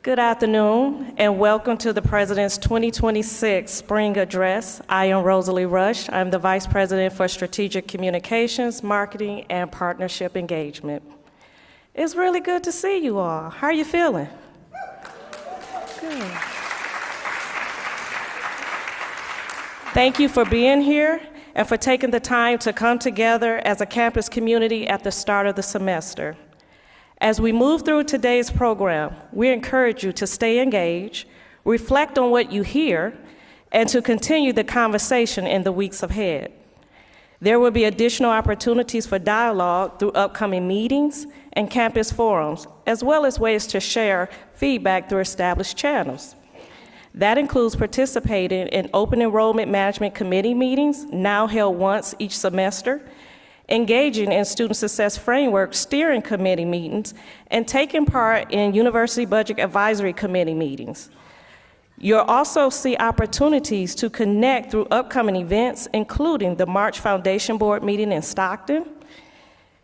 Good afternoon, and welcome to the President's 2026 Spring Address. I am Rosalee Rush. I'm the Vice President for Strategic Communications, Marketing, and Partnership Engagement. It's really good to see you all. How are you feeling? Good. Thank you for being here and for taking the time to come together as a campus community at the start of the semester. As we move through today's program, we encourage you to stay engaged, reflect on what you hear, and to continue the conversation in the weeks ahead. There will be additional opportunities for dialogue through upcoming meetings and campus forums, as well as ways to share feedback through established channels. That includes participating in Open Enrollment Management Committee meetings, now held once each semester, engaging in Student Success Framework Steering Committee meetings, and taking part in University Budget Advisory Committee meetings. You'll also see opportunities to connect through upcoming events, including the March Foundation Board meeting in Stockton.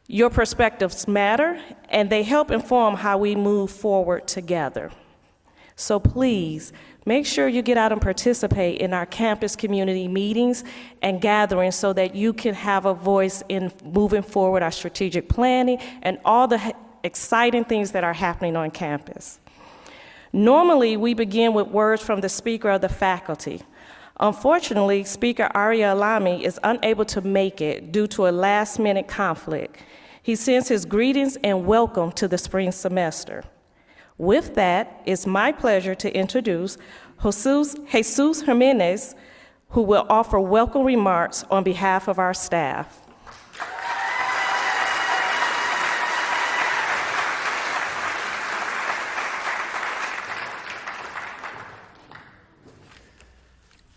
Your perspectives matter, and they help inform how we move forward together. So please, make sure you get out and participate in our campus community meetings and gatherings so that you can have a voice in moving forward our strategic planning and all the exciting things that are happening on campus. Normally, we begin with words from the speaker of the faculty. Unfortunately, Speaker Aria Alami is unable to make it due to a last-minute conflict. He sends his greetings and welcome to the spring semester. With that, it's my pleasure to introduce Jesus Jimenez, who will offer welcome remarks on behalf of our staff.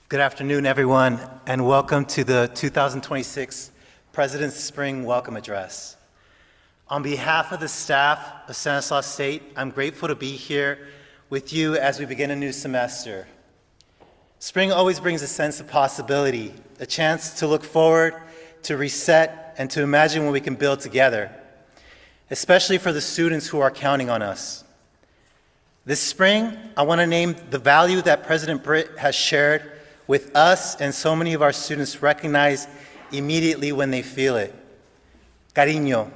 Good afternoon, everyone, and welcome to the 2026 President's Spring Welcome Address. On behalf of the staff of Stanislaus State, I'm grateful to be here with you as we begin a new semester. Spring always brings a sense of possibility, a chance to look forward, to reset, and to imagine what we can build together, especially for the students who are counting on us. This spring, I want to name the value that President Britt has shared with us and so many of our students recognize immediately when they feel it. Cariño.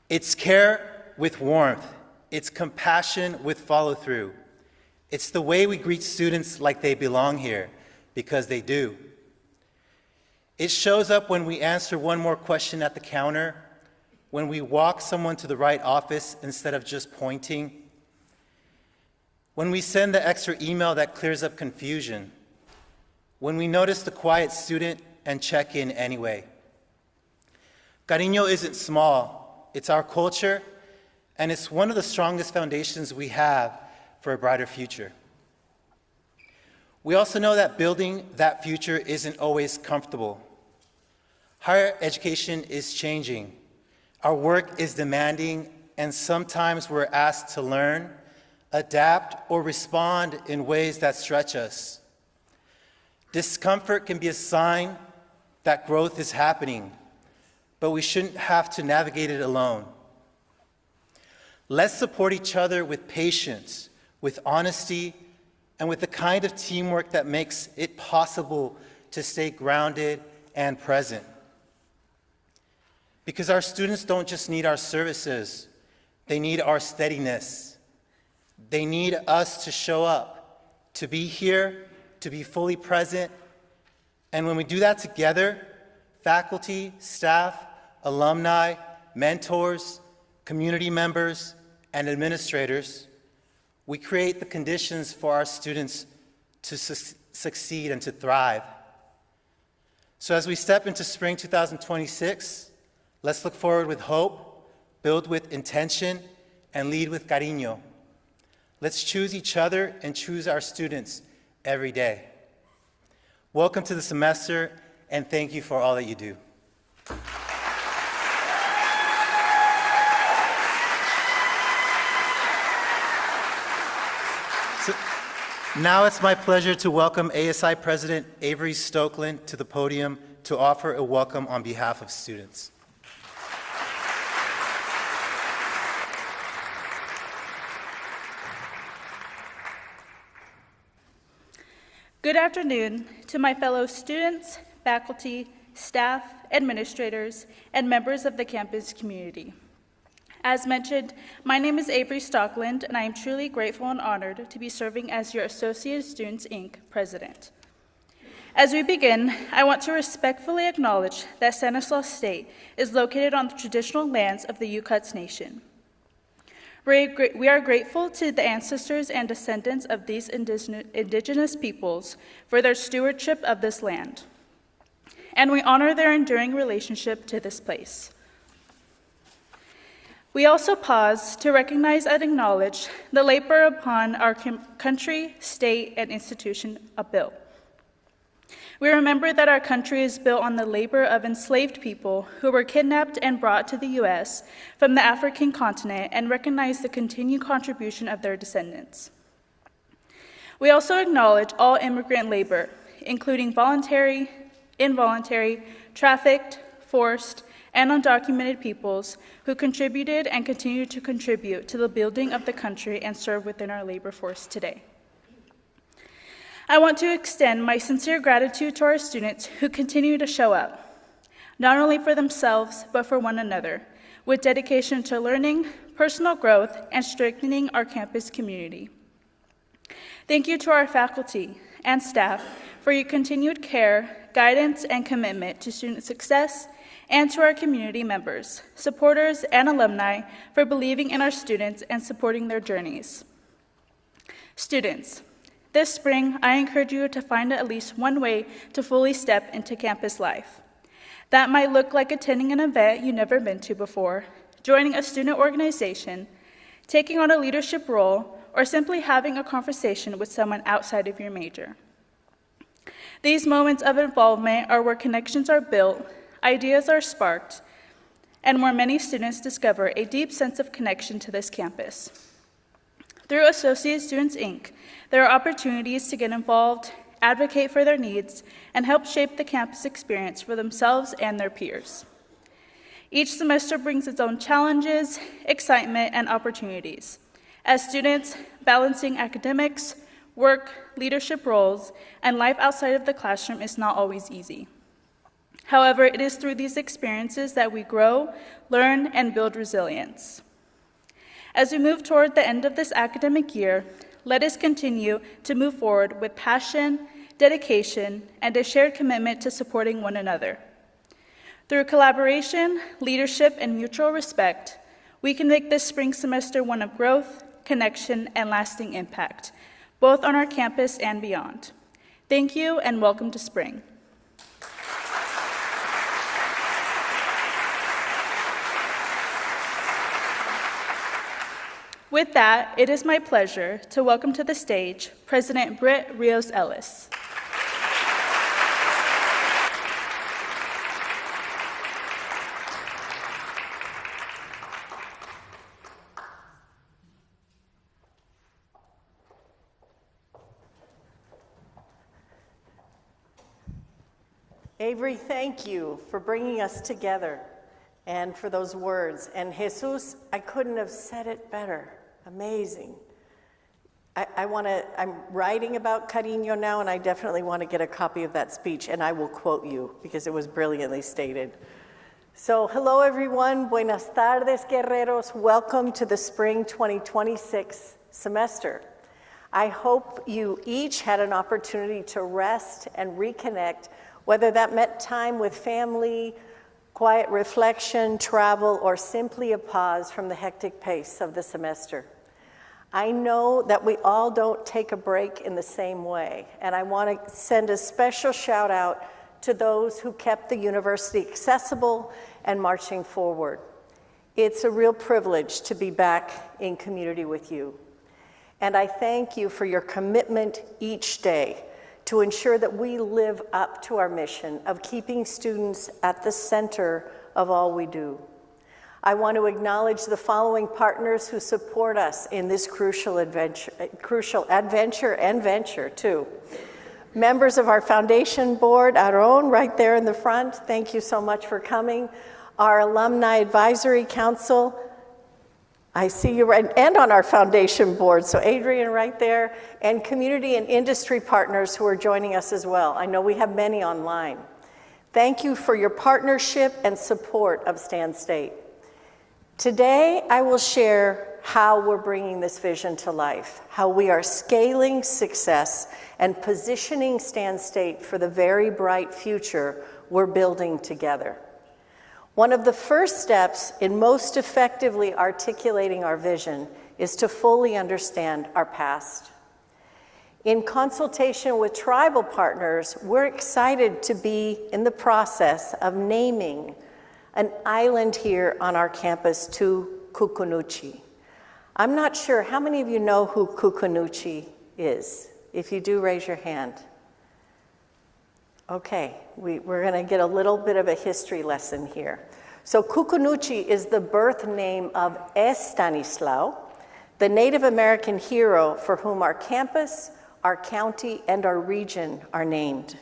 It's care with warmth. It's compassion with follow-through. It's the way we greet students like they belong here, because they do. It shows up when we answer one more question at the counter, when we walk someone to the right office instead of just pointing, when we send the extra email that clears up confusion, when we notice the quiet student and check in anyway. Cariño isn't small. It's our culture, and it's one of the strongest foundations we have for a brighter future. We also know that building that future isn't always comfortable. Higher education is changing. Our work is demanding, and sometimes we're asked to learn, adapt, or respond in ways that stretch us. Discomfort can be a sign that growth is happening, but we shouldn't have to navigate it alone. Let's support each other with patience, with honesty, and with the kind of teamwork that makes it possible to stay grounded and present. Because our students don't just need our services, they need our steadiness. They need us to show up, to be here, to be fully present, and when we do that together, faculty, staff, alumni, mentors, community members, and administrators, we create the conditions for our students to succeed and to thrive. So as we step into spring 2026, let's look forward with hope, build with intention, and lead with cariño. Let's choose each other and choose our students every day. Welcome to the semester, and thank you for all that you do. Now it's my pleasure to welcome ASI President Averie Stockeland to the podium to offer a welcome on behalf of students. Good afternoon to my fellow students, faculty, staff, administrators, and members of the campus community. As mentioned, my name is Averie Stockeland, and I am truly grateful and honored to be serving as your Associated Students, Inc. president. As we begin, I want to respectfully acknowledge that Stanislaus State is located on the traditional lands of the Yukuts Nation. We are grateful to the ancestors and descendants of these indigenous peoples for their stewardship of this land, and we honor their enduring relationship to this place. We also pause to recognize and acknowledge the labor upon our country, state, and institution built. We remember that our country is built on the labor of enslaved people who were kidnapped and brought to the U.S. from the African continent, and recognize the continued contribution of their descendants. We also acknowledge all immigrant labor, including voluntary, involuntary, trafficked, forced, and undocumented peoples who contributed and continue to contribute to the building of the country and serve within our labor force today. I want to extend my sincere gratitude to our students who continue to show up, not only for themselves, but for one another, with dedication to learning, personal growth, and strengthening our campus community. Thank you to our faculty and staff for your continued care, guidance, and commitment to student success, and to our community members, supporters, and alumni for believing in our students and supporting their journeys. Students, this spring, I encourage you to find at least one way to fully step into campus life. That might look like attending an event you've never been to before, joining a student organization, taking on a leadership role, or simply having a conversation with someone outside of your major. These moments of involvement are where connections are built, ideas are sparked, and where many students discover a deep sense of connection to this campus. Through Associated Students, Inc., there are opportunities to get involved, advocate for their needs, and help shape the campus experience for themselves and their peers. Each semester brings its own challenges, excitement, and opportunities. As students, balancing academics, work, leadership roles, and life outside of the classroom is not always easy. However, it is through these experiences that we grow, learn, and build resilience. As we move toward the end of this academic year, let us continue to move forward with passion, dedication, and a shared commitment to supporting one another. Through collaboration, leadership, and mutual respect, we can make this spring semester one of growth, connection, and lasting impact, both on our campus and beyond. Thank you, and welcome to spring. With that, it is my pleasure to welcome to the stage President Britt Rios-Ellis. Averie, thank you for bringing us together and for those words. And Jesus, I couldn't have said it better. Amazing. I'm writing about Cariño now, and I definitely want to get a copy of that speech, and I will quote you because it was brilliantly stated. So, hello everyone. Buenas tardes, guerreros. Welcome to the spring 2026 semester. I hope you each had an opportunity to rest and reconnect, whether that meant time with family, quiet reflection, travel, or simply a pause from the hectic pace of the semester. I know that we all don't take a break in the same way, and I want to send a special shout out to those who kept the university accessible and marching forward. It's a real privilege to be back in community with you. And I thank you for your commitment each day to ensure that we live up to our mission of keeping students at the center of all we do. I want to acknowledge the following partners who support us in this crucial adventure and venture too. Members of our foundation board, our own right there in the front, thank you so much for coming. Our Alumni Advisory Council, I see you right, and on our foundation board. So Adrian right there, and community and industry partners who are joining us as well. I know we have many online. Thank you for your partnership and support of Stan State. Today, I will share how we're bringing this vision to life, how we are scaling success and positioning Stan State for the very bright future we're building together. One of the first steps in most effectively articulating our vision is to fully understand our past. In consultation with tribal partners, we're excited to be in the process of naming an island here on our campus to Kukunuchi. I'm not sure, how many of you know who Kukunuchi is? If you do, raise your hand. Okay, we're gonna get a little bit of a history lesson here. So Kukunuchi is the birth name of Stanislaus, the Native American hero for whom our campus, our county, and our region are named.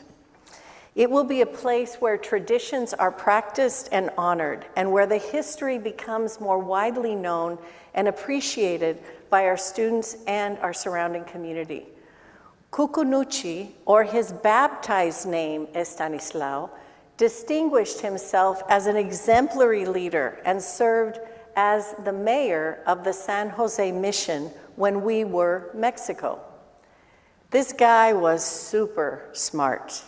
It will be a place where traditions are practiced and honored, and where the history becomes more widely known and appreciated by our students and our surrounding community. Kukunuchi, or his baptized name, Stanislaus, distinguished himself as an exemplary leader and served as the mayor of the San Jose Mission when we were Mexico. This guy was super smart.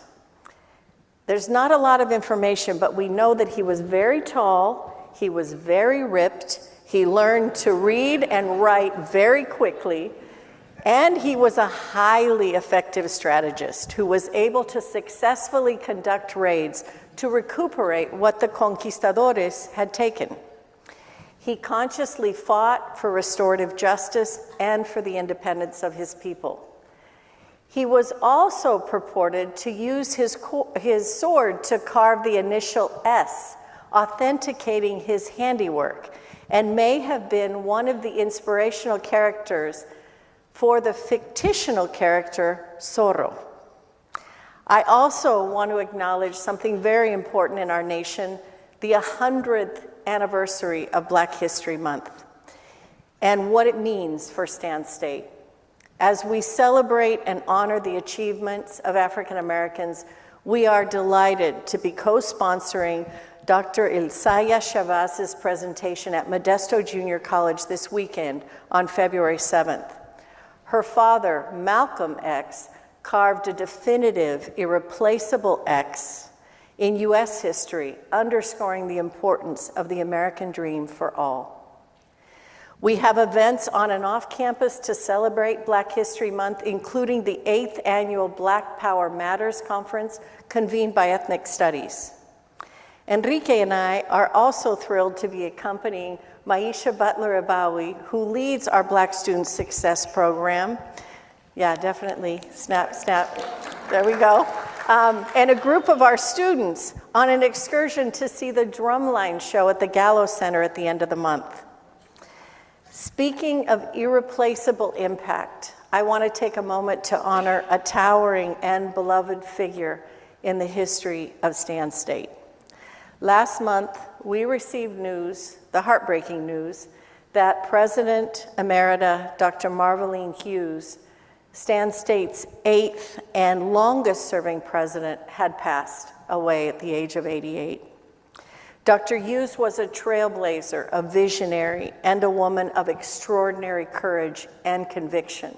There's not a lot of information, but we know that he was very tall, he was very ripped, he learned to read and write very quickly, and he was a highly effective strategist who was able to successfully conduct raids to recuperate what the conquistadores had taken. He consciously fought for restorative justice and for the independence of his people. He was also purported to use his sword to carve the initial S, authenticating his handiwork, and may have been one of the inspirational characters for the fictional character Zorro. I also want to acknowledge something very important in our nation, the 100th anniversary of Black History Month, and what it means for Stan State. As we celebrate and honor the achievements of African Americans, we are delighted to be co-sponsoring Dr. Ilsaya Chavaz's presentation at Modesto Junior College this weekend on February 7th. Her father, Malcolm X, carved a definitive, irreplaceable X in U.S. history, underscoring the importance of the American dream for all. We have events on and off campus to celebrate Black History Month, including the 8th annual Black Power Matters Conference convened by Ethnic Studies. Enrique and I are also thrilled to be accompanying Maisha Butler-Abawi, who leads our Black Student Success Program. Yeah, definitely, snap, snap, there we go. And a group of our students on an excursion to see the drumline show at the Gallo Center at the end of the month. Speaking of irreplaceable impact, I want to take a moment to honor a towering and beloved figure in the history of Stan State. Last month, we received news, the heartbreaking news, that President Emerita Dr. Marvelline Hughes, Stan State's 8th and longest serving president, had passed away at the age of 88. Dr. Hughes was a trailblazer, a visionary, and a woman of extraordinary courage and conviction.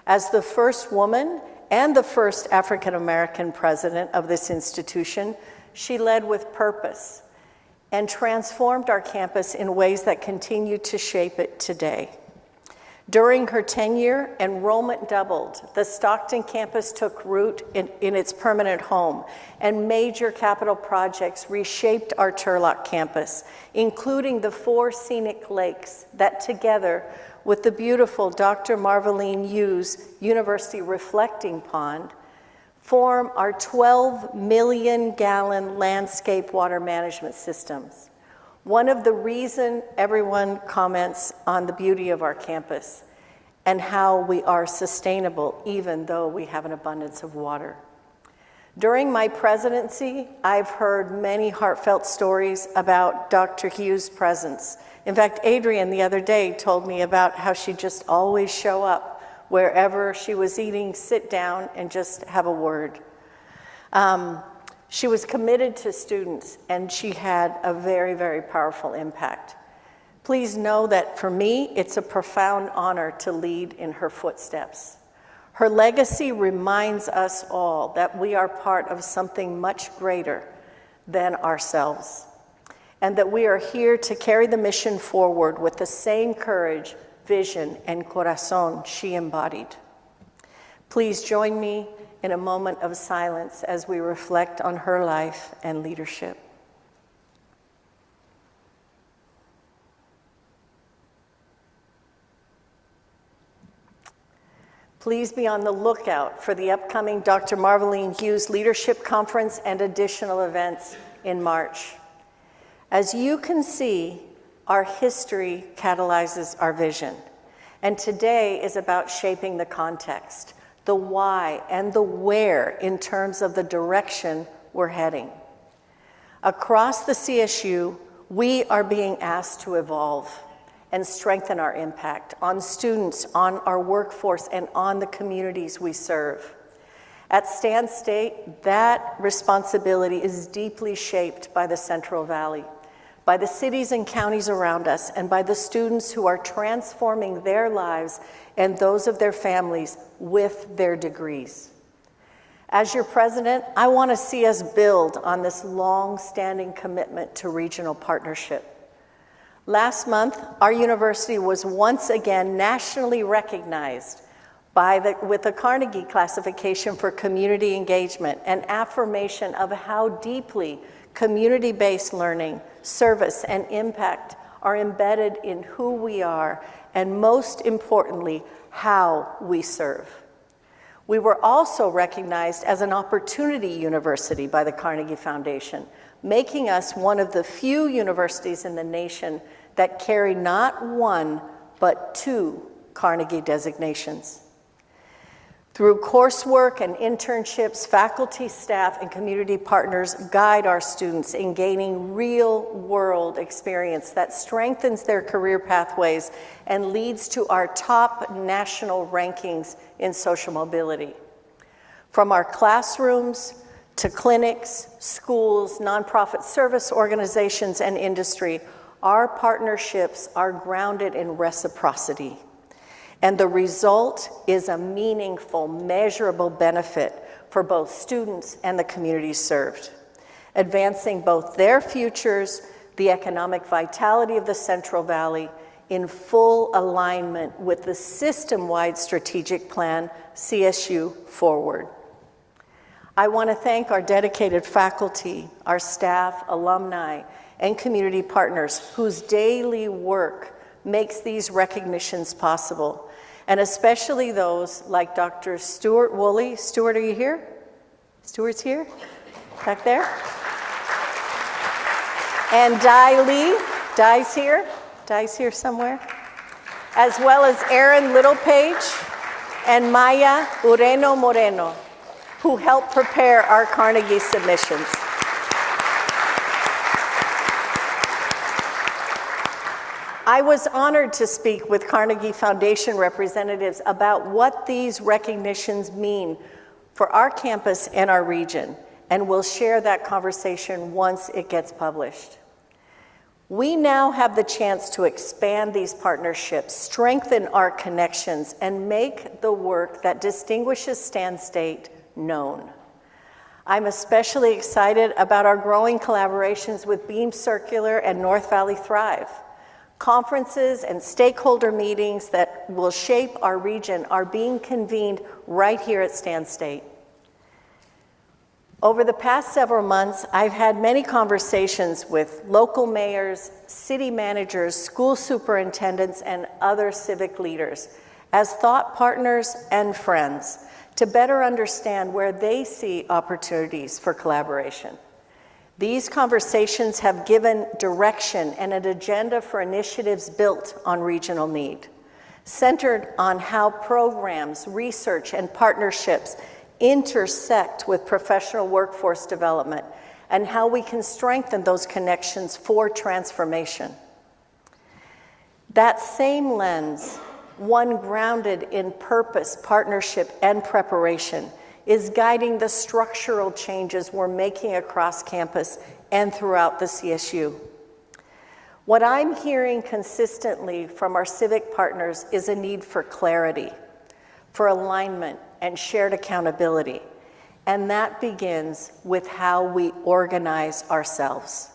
As the first woman and the first African American president of this institution, she led with purpose and transformed our campus in ways that continue to shape it today. During her tenure, enrollment doubled. The Stockton campus took root in its permanent home, and major capital projects reshaped our Turlock campus, including the 4 scenic lakes that together with the beautiful Dr. Marvelline Hughes University Reflecting Pond form our 12 million gallon landscape water management systems. One of the reasons everyone comments on the beauty of our campus and how we are sustainable even though we have an abundance of water. During my presidency, I've heard many heartfelt stories about Dr. Hughes' presence In fact, Adrienne the other day told me about how she'd just always show up wherever she was eating, sit down and just have a word. She was committed to students, and she had a very, very powerful impact. Please know that for me, it's a profound honor to lead in her footsteps. Her legacy reminds us all that we are part of something much greater than ourselves, and that we are here to carry the mission forward with the same courage, vision, and corazón she embodied. Please join me in a moment of silence as we reflect on her life and leadership. Please be on the lookout for the upcoming Dr. Marveline Hughes Leadership Conference and additional events in March. As you can see, our history catalyzes our vision, and today is about shaping the context, the why and the where in terms of the direction we're heading. Across the CSU, we are being asked to evolve and strengthen our impact on students, on our workforce, and on the communities we serve. At Stan State, that responsibility is deeply shaped by the Central Valley, by the cities and counties around us, and by the students who are transforming their lives and those of their families with their degrees. As your president, I want to see us build on this long-standing commitment to regional partnership. Last month, our university was once again nationally recognized with the Carnegie classification for community engagement, an affirmation of how deeply community-based learning, service, and impact are embedded in who we are, and most importantly, how we serve. We were also recognized as an opportunity university by the Carnegie Foundation, making us one of the few universities in the nation that carry not one, but 2 Carnegie designations. Through coursework and internships, faculty, staff, and community partners guide our students in gaining real-world experience that strengthens their career pathways and leads to our top national rankings in social mobility. From our classrooms to clinics, schools, nonprofit service organizations, and industry, our partnerships are grounded in reciprocity. And the result is a meaningful, measurable benefit for both students and the communities served, advancing both their futures, the economic vitality of the Central Valley, in full alignment with the system-wide strategic plan, CSU Forward. I want to thank our dedicated faculty, our staff, alumni, and community partners whose daily work makes these recognitions possible, and especially those like Dr. Stuart Woolley. Stuart, are you here? Stuart's here? Back there? And Dai Lee. Dai's here. Dai's here somewhere. As well as Aaron Littlepage and Maya Ureno Moreno, who helped prepare our Carnegie submissions. I was honored to speak with Carnegie Foundation representatives about what these recognitions mean for our campus and our region, and we'll share that conversation once it gets published. We now have the chance to expand these partnerships, strengthen our connections, and make the work that distinguishes Stan State known. I'm especially excited about our growing collaborations with Beam Circular and North Valley Thrive. Conferences and stakeholder meetings that will shape our region are being convened right here at Stan State. Over the past several months, I've had many conversations with local mayors, city managers, school superintendents, and other civic leaders as thought partners and friends to better understand where they see opportunities for collaboration. These conversations have given direction and an agenda for initiatives built on regional need, centered on how programs, research, and partnerships intersect with professional workforce development and how we can strengthen those connections for transformation. That same lens, one grounded in purpose, partnership, and preparation, is guiding the structural changes we're making across campus and throughout the CSU. What I'm hearing consistently from our civic partners is a need for clarity, for alignment, and shared accountability. And that begins with how we organize ourselves.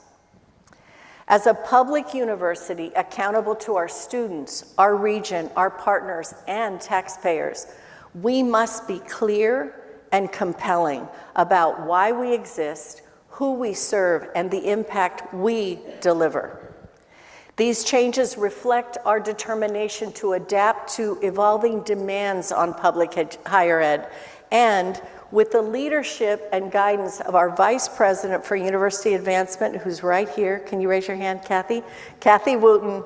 As a public university accountable to our students, our region, our partners, and taxpayers, we must be clear and compelling about why we exist, who we serve, and the impact we deliver. These changes reflect our determination to adapt to evolving demands on public higher ed, and with the leadership and guidance of our Vice President for University Advancement, who's right here. Can you raise your hand, Kathy? Kathy Wooten.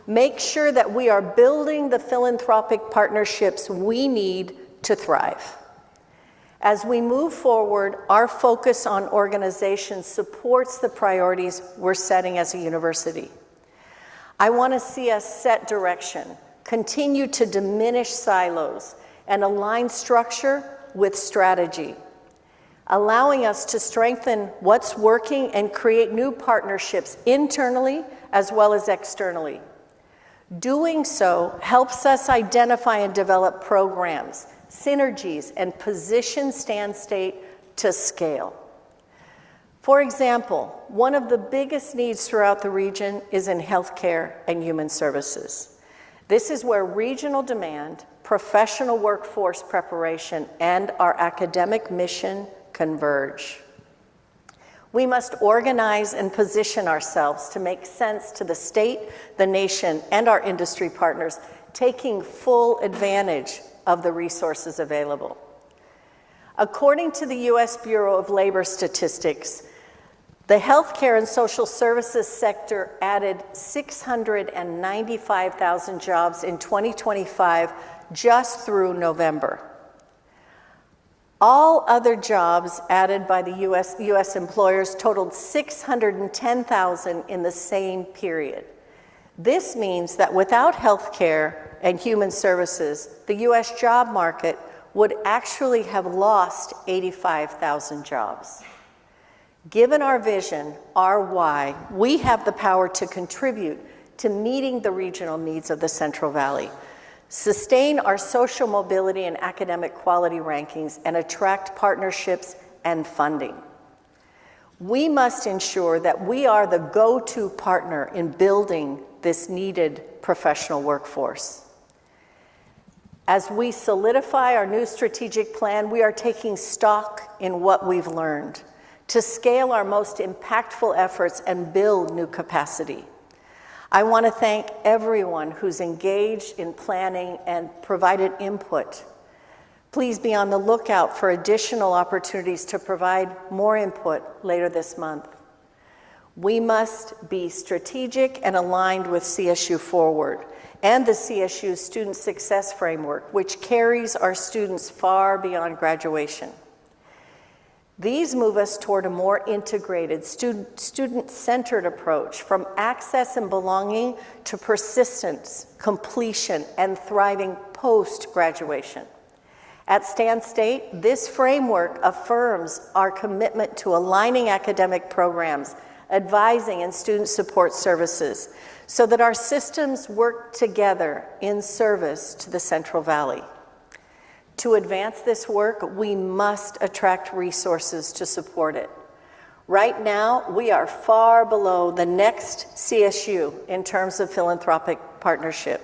Make sure that we are building the philanthropic partnerships we need to thrive. As we move forward, our focus on organization supports the priorities we're setting as a university. I want to see us set direction, continue to diminish silos, and align structure with strategy, allowing us to strengthen what's working and create new partnerships internally as well as externally. Doing so helps us identify and develop programs, synergies, and position Stan State to scale. For example, one of the biggest needs throughout the region is in healthcare and human services. This is where regional demand, professional workforce preparation, and our academic mission converge. We must organize and position ourselves to make sense to the state, the nation, and our industry partners, taking full advantage of the resources available. According to the U.S. Bureau of Labor Statistics, the healthcare and social services sector added 695,000 jobs in 2025 just through November. All other jobs added by the U.S. employers totaled 610,000 in the same period. This means that without healthcare and human services, the U.S. job market would actually have lost 85,000 jobs. Given our vision, our why, we have the power to contribute to meeting the regional needs of the Central Valley, sustain our social mobility and academic quality rankings, and attract partnerships and funding. We must ensure that we are the go-to partner in building this needed professional workforce. As we solidify our new strategic plan, we are taking stock in what we've learned to scale our most impactful efforts and build new capacity. I want to thank everyone who's engaged in planning and provided input. Please be on the lookout for additional opportunities to provide more input later this month. We must be strategic and aligned with CSU Forward and the CSU Student Success Framework, which carries our students far beyond graduation. These move us toward a more integrated, student-centered approach, from access and belonging to persistence, completion, and thriving post-graduation. At Stan State, this framework affirms our commitment to aligning academic programs, advising, and student support services so that our systems work together in service to the Central Valley. To advance this work, we must attract resources to support it. Right now, we are far below the next CSU in terms of philanthropic partnership.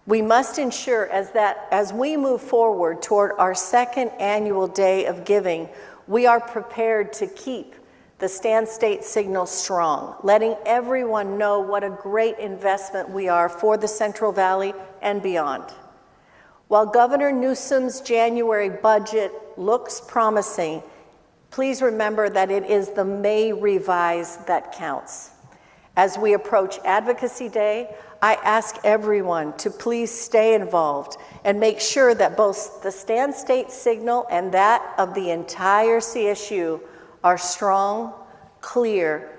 We must ensure as we move forward toward our second annual Day of Giving, we are prepared to keep the Stan State signal strong, letting everyone know what a great investment we are for the Central Valley and beyond. While Governor Newsom's January budget looks promising, please remember that it is the May revise that counts. As we approach Advocacy Day, I ask everyone to please stay involved and make sure that both the Stan State signal and that of the entire CSU are strong, clear,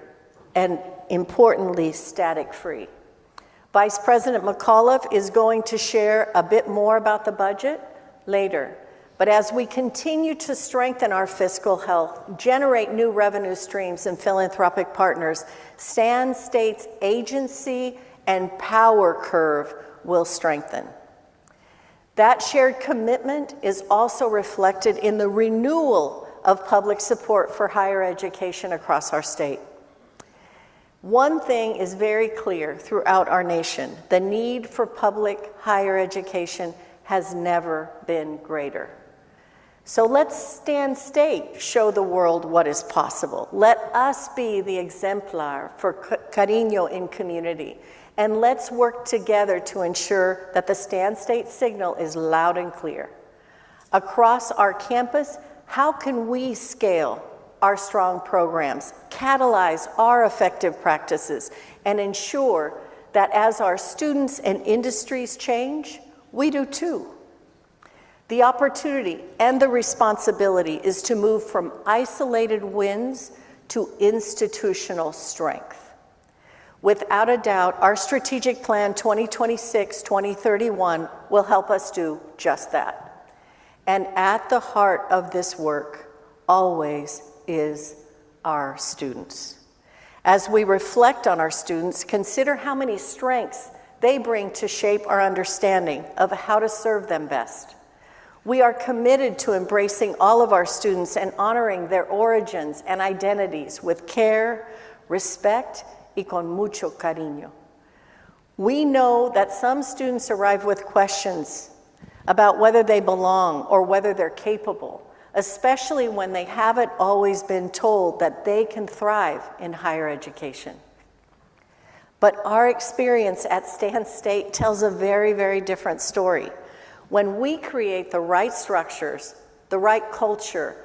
and importantly, static-free. Vice President McAuliffe is going to share a bit more about the budget later. But as we continue to strengthen our fiscal health, generate new revenue streams and philanthropic partners, Stan State's agency and power curve will strengthen. That shared commitment is also reflected in the renewal of public support for higher education across our state. One thing is very clear throughout our nation: the need for public higher education has never been greater. So let's Stan State show the world what is possible. Let us be the exemplar for cariño in community. And let's work together to ensure that the Stan State signal is loud and clear. Across our campus, how can we scale our strong programs, catalyze our effective practices, and ensure that as our students and industries change, we do too? The opportunity and the responsibility is to move from isolated wins to institutional strength. Without a doubt, our strategic plan 2026-2031 will help us do just that. And at the heart of this work always is our students. As we reflect on our students, consider how many strengths they bring to shape our understanding of how to serve them best. We are committed to embracing all of our students and honoring their origins and identities with care, respect, y con mucho cariño. We know that some students arrive with questions about whether they belong or whether they're capable, especially when they haven't always been told that they can thrive in higher education. But our experience at Stan State tells a very, very different story. When we create the right structures, the right culture,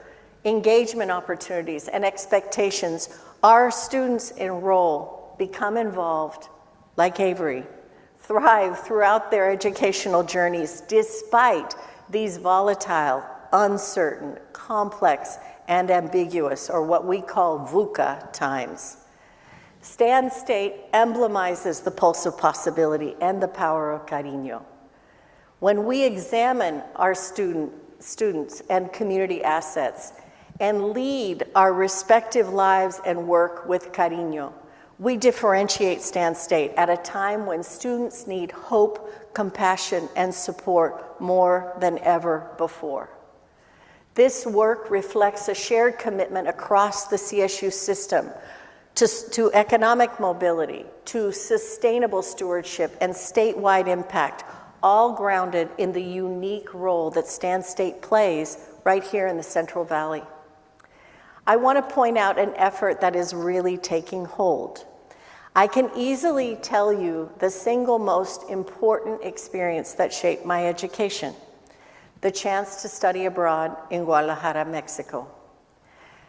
engagement opportunities, and expectations, our students enroll, become involved, like Averie, thrive throughout their educational journeys despite these volatile, uncertain, complex, and ambiguous, or what we call VUCA times. Stan State emblemizes the pulse of possibility and the power of cariño. When we examine our students and community assets and lead our respective lives and work with cariño, we differentiate Stan State at a time when students need hope, compassion, and support more than ever before. This work reflects a shared commitment across the CSU system to economic mobility, to sustainable stewardship, and statewide impact, all grounded in the unique role that Stan State plays right here in the Central Valley. I want to point out an effort that is really taking hold. I can easily tell you the single most important experience that shaped my education: the chance to study abroad in Guadalajara, Mexico.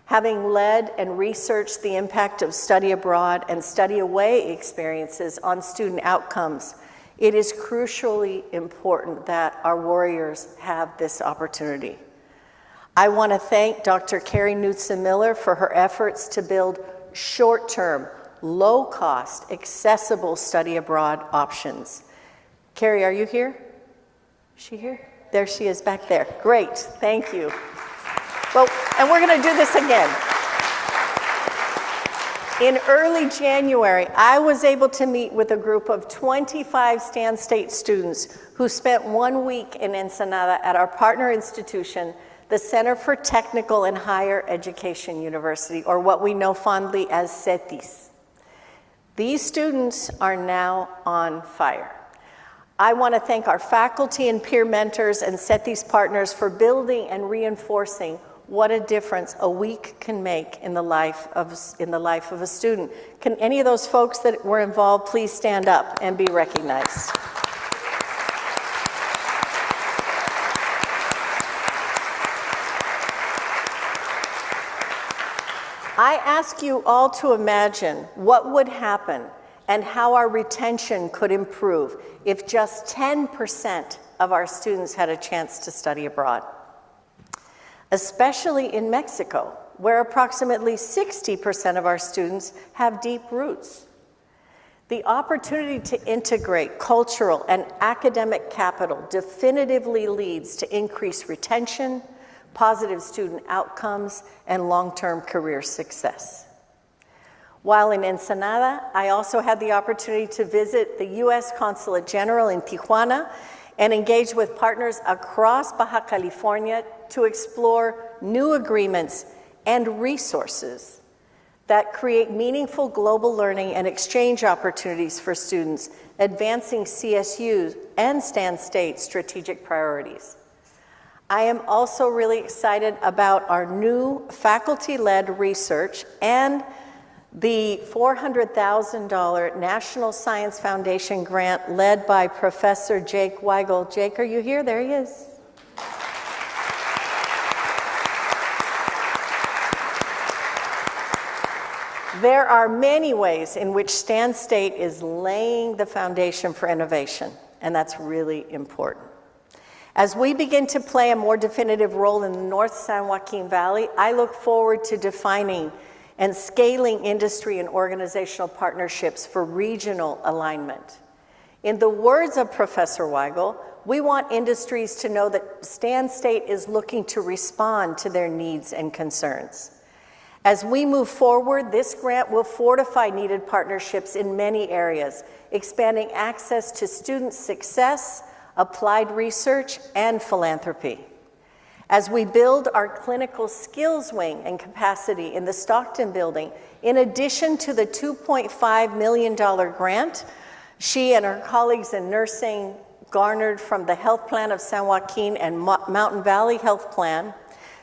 Having led and researched the impact of study abroad and study away experiences on student outcomes, it is crucially important that our warriors have this opportunity. I want to thank Dr. Carrie Knudsen-Miller for her efforts to build short-term, low-cost, accessible study abroad options. Carrie, are you here? Is she here? There she is back there. Great, thank you. Well, and we're going to do this again. In early January, I was able to meet with a group of 25 Stan State students who spent 1 week in Ensenada at our partner institution, the Center for Technical and Higher Education University, or what we know fondly as CETIS. These students are now on fire. I want to thank our faculty and peer mentors and CETIS partners for building and reinforcing what a difference a week can make in the life of a student. Can any of those folks that were involved please stand up and be recognized? I ask you all to imagine what would happen and how our retention could improve if just 10% of our students had a chance to study abroad. Especially in Mexico, where approximately 60% of our students have deep roots. The opportunity to integrate cultural and academic capital definitively leads to increased retention, positive student outcomes, and long-term career success. While in Ensenada, I also had the opportunity to visit the U.S. Consulate General in Tijuana and engage with partners across Baja California to explore new agreements and resources that create meaningful global learning and exchange opportunities for students, advancing CSU's and Stan State's strategic priorities. I am also really excited about our new faculty-led research and the $400,000 National Science Foundation grant led by Professor Jake Weigel. Jake, are you here? There he is. There are many ways in which Stan State is laying the foundation for innovation, and that's really important. As we begin to play a more definitive role in the North San Joaquin Valley, I look forward to defining and scaling industry and organizational partnerships for regional alignment. In the words of Professor Weigel, we want industries to know that Stan State is looking to respond to their needs and concerns. As we move forward, this grant will fortify needed partnerships in many areas, expanding access to student success, applied research, and philanthropy. As we build our clinical skills wing and capacity in the Stockton building, in addition to the $2.5 million grant she and her colleagues in nursing garnered from the Health Plan of San Joaquin and Mountain Valley Health Plan,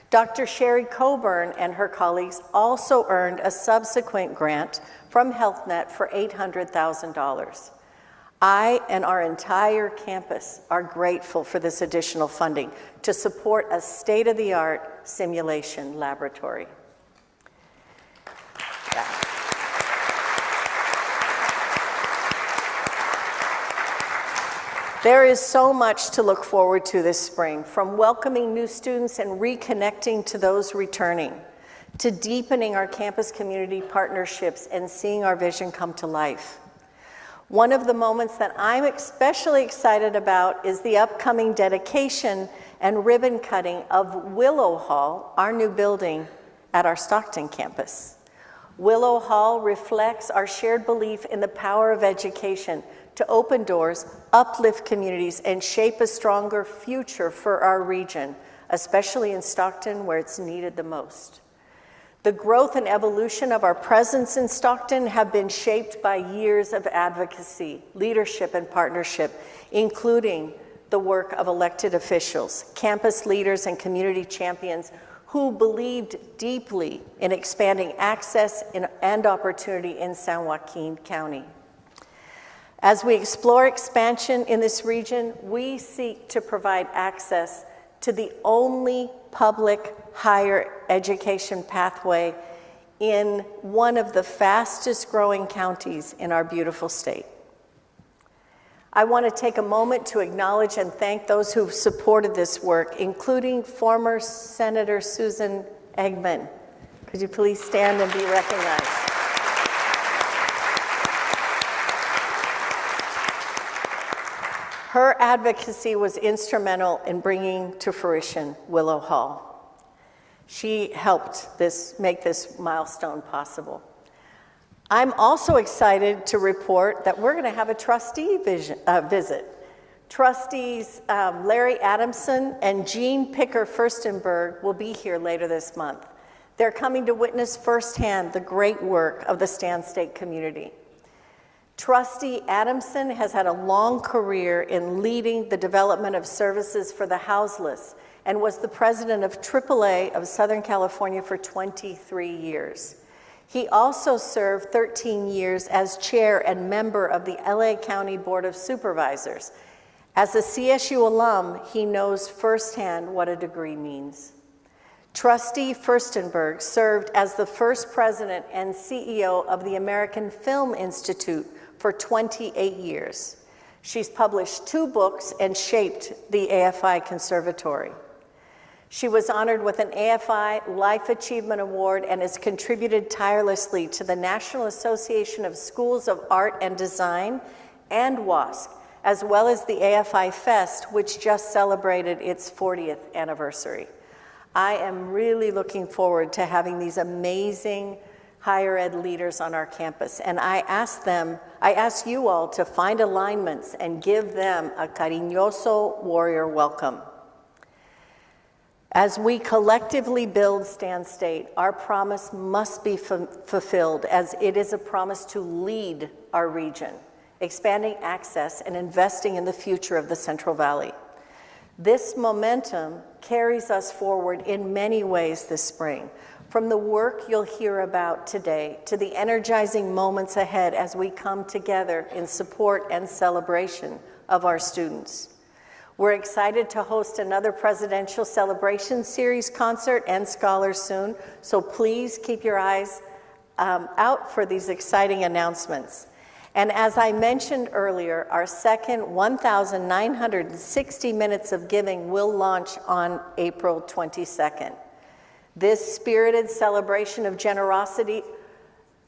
Dr. Sherry Coburn and her colleagues also earned a subsequent grant from HealthNet for $800,000. I and our entire campus are grateful for this additional funding to support a state-of-the-art simulation laboratory. There is so much to look forward to this spring, from welcoming new students and reconnecting to those returning, to deepening our campus community partnerships and seeing our vision come to life. One of the moments that I'm especially excited about is the upcoming dedication and ribbon cutting of Willow Hall, our new building at our Stockton campus. Willow Hall reflects our shared belief in the power of education to open doors, uplift communities, and shape a stronger future for our region, especially in Stockton where it's needed the most. The growth and evolution of our presence in Stockton have been shaped by years of advocacy, leadership, and partnership, including the work of elected officials, campus leaders, and community champions who believed deeply in expanding access and opportunity in San Joaquin County. As we explore expansion in this region, we seek to provide access to the only public higher education pathway in one of the fastest growing counties in our beautiful state. I want to take a moment to acknowledge and thank those who've supported this work, including former Senator Susan Eggman. Could you please stand and be recognized? Her advocacy was instrumental in bringing to fruition Willow Hall. She helped make this milestone possible. I'm also excited to report that we're going to have a trustee visit. Trustees Larry Adamson and Jean Picker-Furstenberg will be here later this month. They're coming to witness firsthand the great work of the Stan State community. Trustee Adamson has had a long career in leading the development of services for the houseless and was the president of AAA of Southern California for 23 years. He also served 13 years as chair and member of the LA County Board of Supervisors. As a CSU alum, he knows firsthand what a degree means. Trustee Furstenberg served as the first president and CEO of the American Film Institute for 28 years. She's published 2 books and shaped the AFI Conservatory. She was honored with an AFI Life Achievement Award and has contributed tirelessly to the National Association of Schools of Art and Design and WASC, as well as the AFI Fest, which just celebrated its 40th anniversary. I am really looking forward to having these amazing higher ed leaders on our campus, and I ask you all to find alignments and give them a cariñoso warrior welcome. As we collectively build Stan State, our promise must be fulfilled, as it is a promise to lead our region, expanding access and investing in the future of the Central Valley. This momentum carries us forward in many ways this spring, from the work you'll hear about today to the energizing moments ahead as we come together in support and celebration of our students. We're excited to host another Presidential Celebration Series concert and scholars soon, so please keep your eyes out for these exciting announcements. And as I mentioned earlier, our second 1,960 Minutes of Giving will launch on April 22nd. This spirited celebration of generosity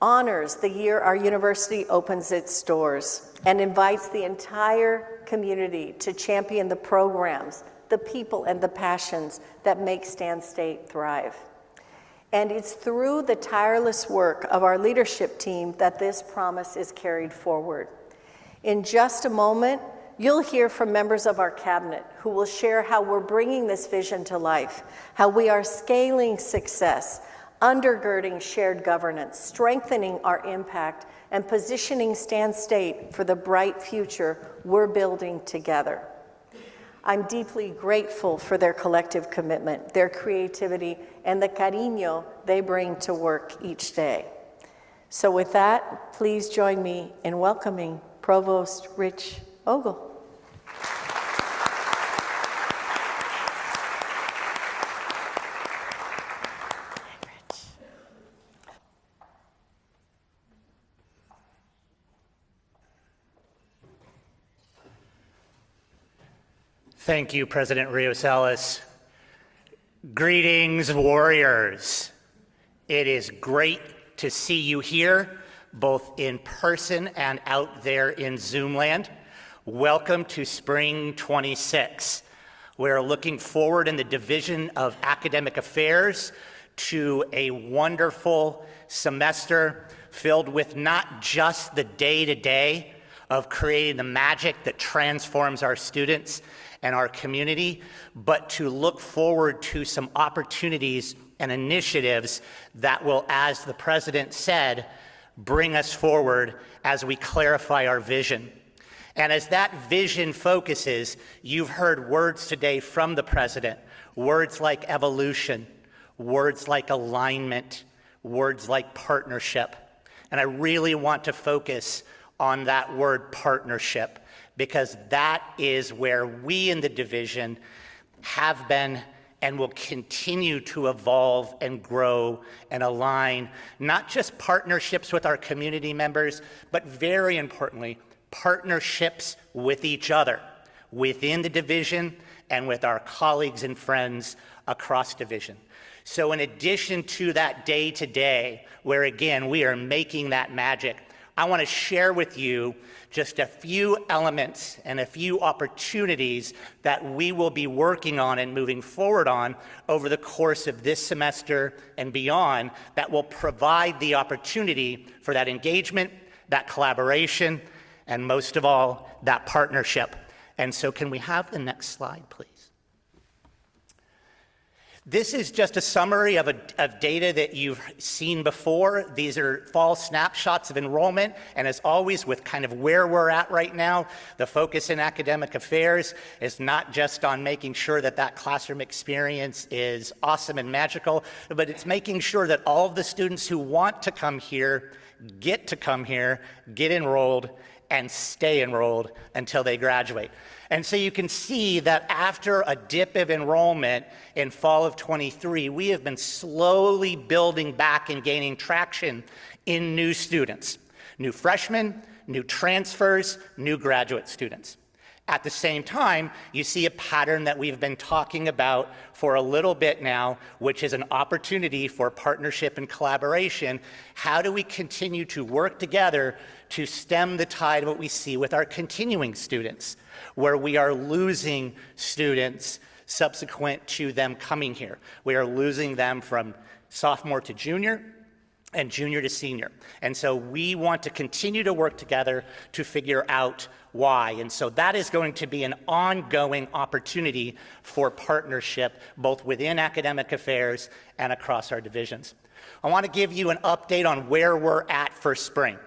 honors the year our university opens its doors and invites the entire community to champion the programs, the people, and the passions that make Stan State thrive. And it's through the tireless work of our leadership team that this promise is carried forward. In just a moment, you'll hear from members of our cabinet who will share how we're bringing this vision to life, how we are scaling success, undergirding shared governance, strengthening our impact, and positioning Stan State for the bright future we're building together. I'm deeply grateful for their collective commitment, their creativity, and the cariño they bring to work each day. So with that, please join me in welcoming Provost Rich Ogle. Thank you, President Rios-Ellis. Greetings, warriors. It is great to see you here, both in person and out there in Zoom land. Welcome to Spring 26. We're looking forward in the Division of Academic Affairs to a wonderful semester filled with not just the day-to-day of creating the magic that transforms our students and our community, but to look forward to some opportunities and initiatives that will, as the president said, bring us forward as we clarify our vision. And as that vision focuses, you've heard words today from the president, words like evolution, words like alignment, words like partnership. And I really want to focus on that word partnership, because that is where we in the division have been and will continue to evolve and grow and align, not just partnerships with our community members, but very importantly, partnerships with each other within the division and with our colleagues and friends across division. So in addition to that day-to-day, where again, we are making that magic, I want to share with you just a few elements and a few opportunities that we will be working on and moving forward on over the course of this semester and beyond that will provide the opportunity for that engagement, that collaboration, and most of all, that partnership. And so can we have the next slide, please? This is just a summary of data that you've seen before. These are fall snapshots of enrollment, and as always, with kind of where we're at right now, the focus in academic affairs is not just on making sure that that classroom experience is awesome and magical, but it's making sure that all of the students who want to come here, get enrolled, and stay enrolled until they graduate. And so you can see that after a dip of enrollment in fall of 23, we have been slowly building back and gaining traction in new students, new freshmen, new transfers, new graduate students. At the same time, you see a pattern that we've been talking about for a little bit now, which is an opportunity for partnership and collaboration. How do we continue to work together to stem the tide of what we see with our continuing students, where we are losing students subsequent to them coming here? We are losing them from sophomore to junior, and junior to senior. And so we want to continue to work together to figure out why. And so that is going to be an ongoing opportunity for partnership, both within academic affairs and across our divisions. I want to give you an update on where we're at for spring.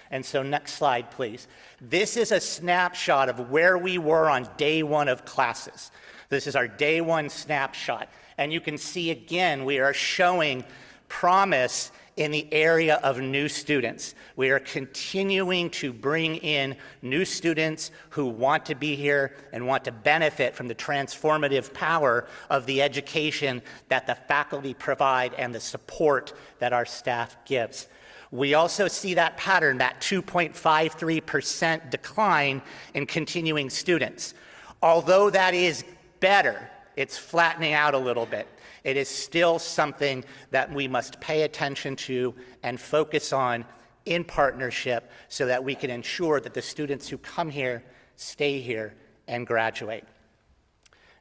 And so next slide, please. This is a snapshot of where we were on day one of classes. This is our day one snapshot. And you can see again, we are showing promise in the area of new students. We are continuing to bring in new students who want to be here and want to benefit from the transformative power of the education that the faculty provide and the support that our staff gives. We also see that pattern, that 2.53% decline in continuing students. Although that is better, it's flattening out a little bit. It is still something that we must pay attention to and focus on in partnership so that we can ensure that the students who come here stay here and graduate.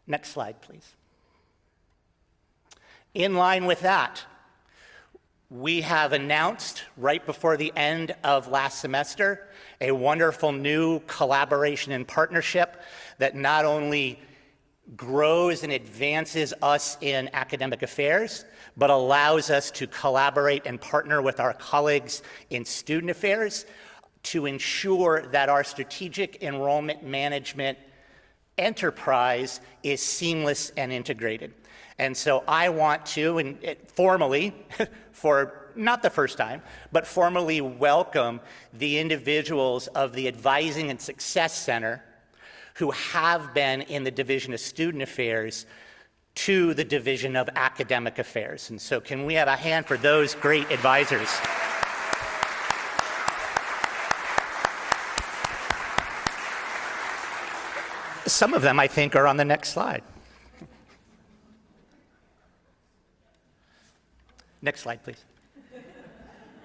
Next slide, please. In line with that, we have announced right before the end of last semester a wonderful new collaboration and partnership that not only grows and advances us in academic affairs, but allows us to collaborate and partner with our colleagues in student affairs to ensure that our strategic enrollment management enterprise is seamless and integrated. And so I want to, and formally, for not the first time, but formally welcome the individuals of the Advising and Success Center who have been in the Division of Student Affairs to the Division of Academic Affairs. And so can we have a hand for those great advisors? Some of them, I think, are on the next slide. Next slide, please.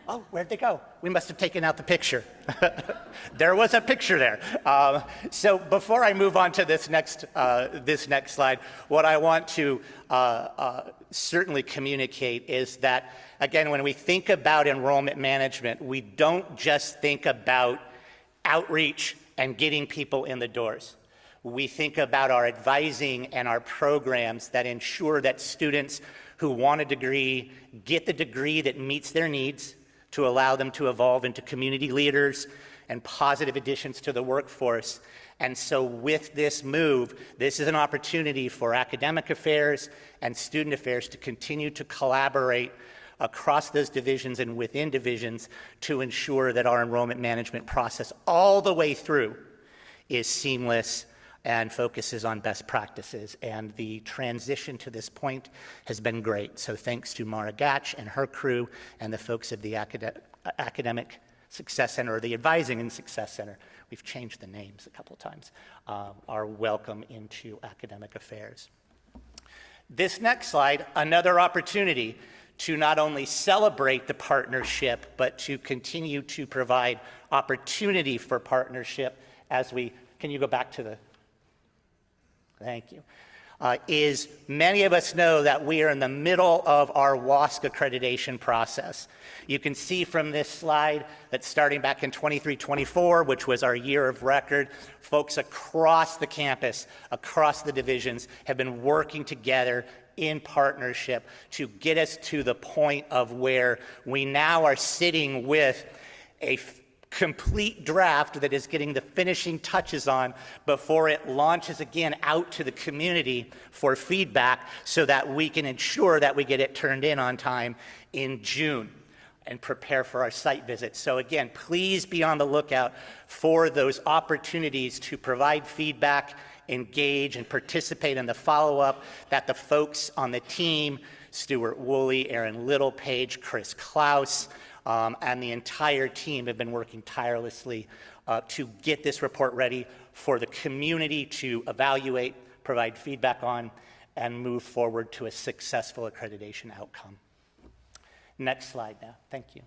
Oh, where'd they go? We must have taken out the picture. There was a picture there. So before I move on to this next slide, what I want to certainly communicate is that, again, when we think about enrollment management, we don't just think about outreach and getting people in the doors. We think about our advising and our programs that ensure that students who want a degree get the degree that meets their needs to allow them to evolve into community leaders and positive additions to the workforce. And so with this move, this is an opportunity for academic affairs and student affairs to continue to collaborate across those divisions and within divisions to ensure that our enrollment management process all the way through is seamless and focuses on best practices. And the transition to this point has been great. So thanks to Mara Gatch and her crew and the folks of the Academic Success Center, or the Advising and Success Center, we've changed the names a couple of times, are welcome into academic affairs. This next slide, another opportunity to not only celebrate the partnership, but to continue to provide opportunity for partnership as we, can you go back to the, thank you. Is many of us know that we are in the middle of our WASC accreditation process. You can see from this slide that starting back in 23-24, which was our year of record, folks across the campus, across the divisions, have been working together in partnership to get us to the point of where we now are sitting with a complete draft that is getting the finishing touches on before it launches again out to the community for feedback so that we can ensure that we get it turned in on time in June and prepare for our site visit. So again, please be on the lookout for those opportunities to provide feedback, engage, and participate in the follow-up that the folks on the team, Stuart Woolley, Aaron Littlepage, Chris Klaus, and the entire team have been working tirelessly to get this report ready for the community to evaluate, provide feedback on, and move forward to a successful accreditation outcome. Next slide now. Thank you.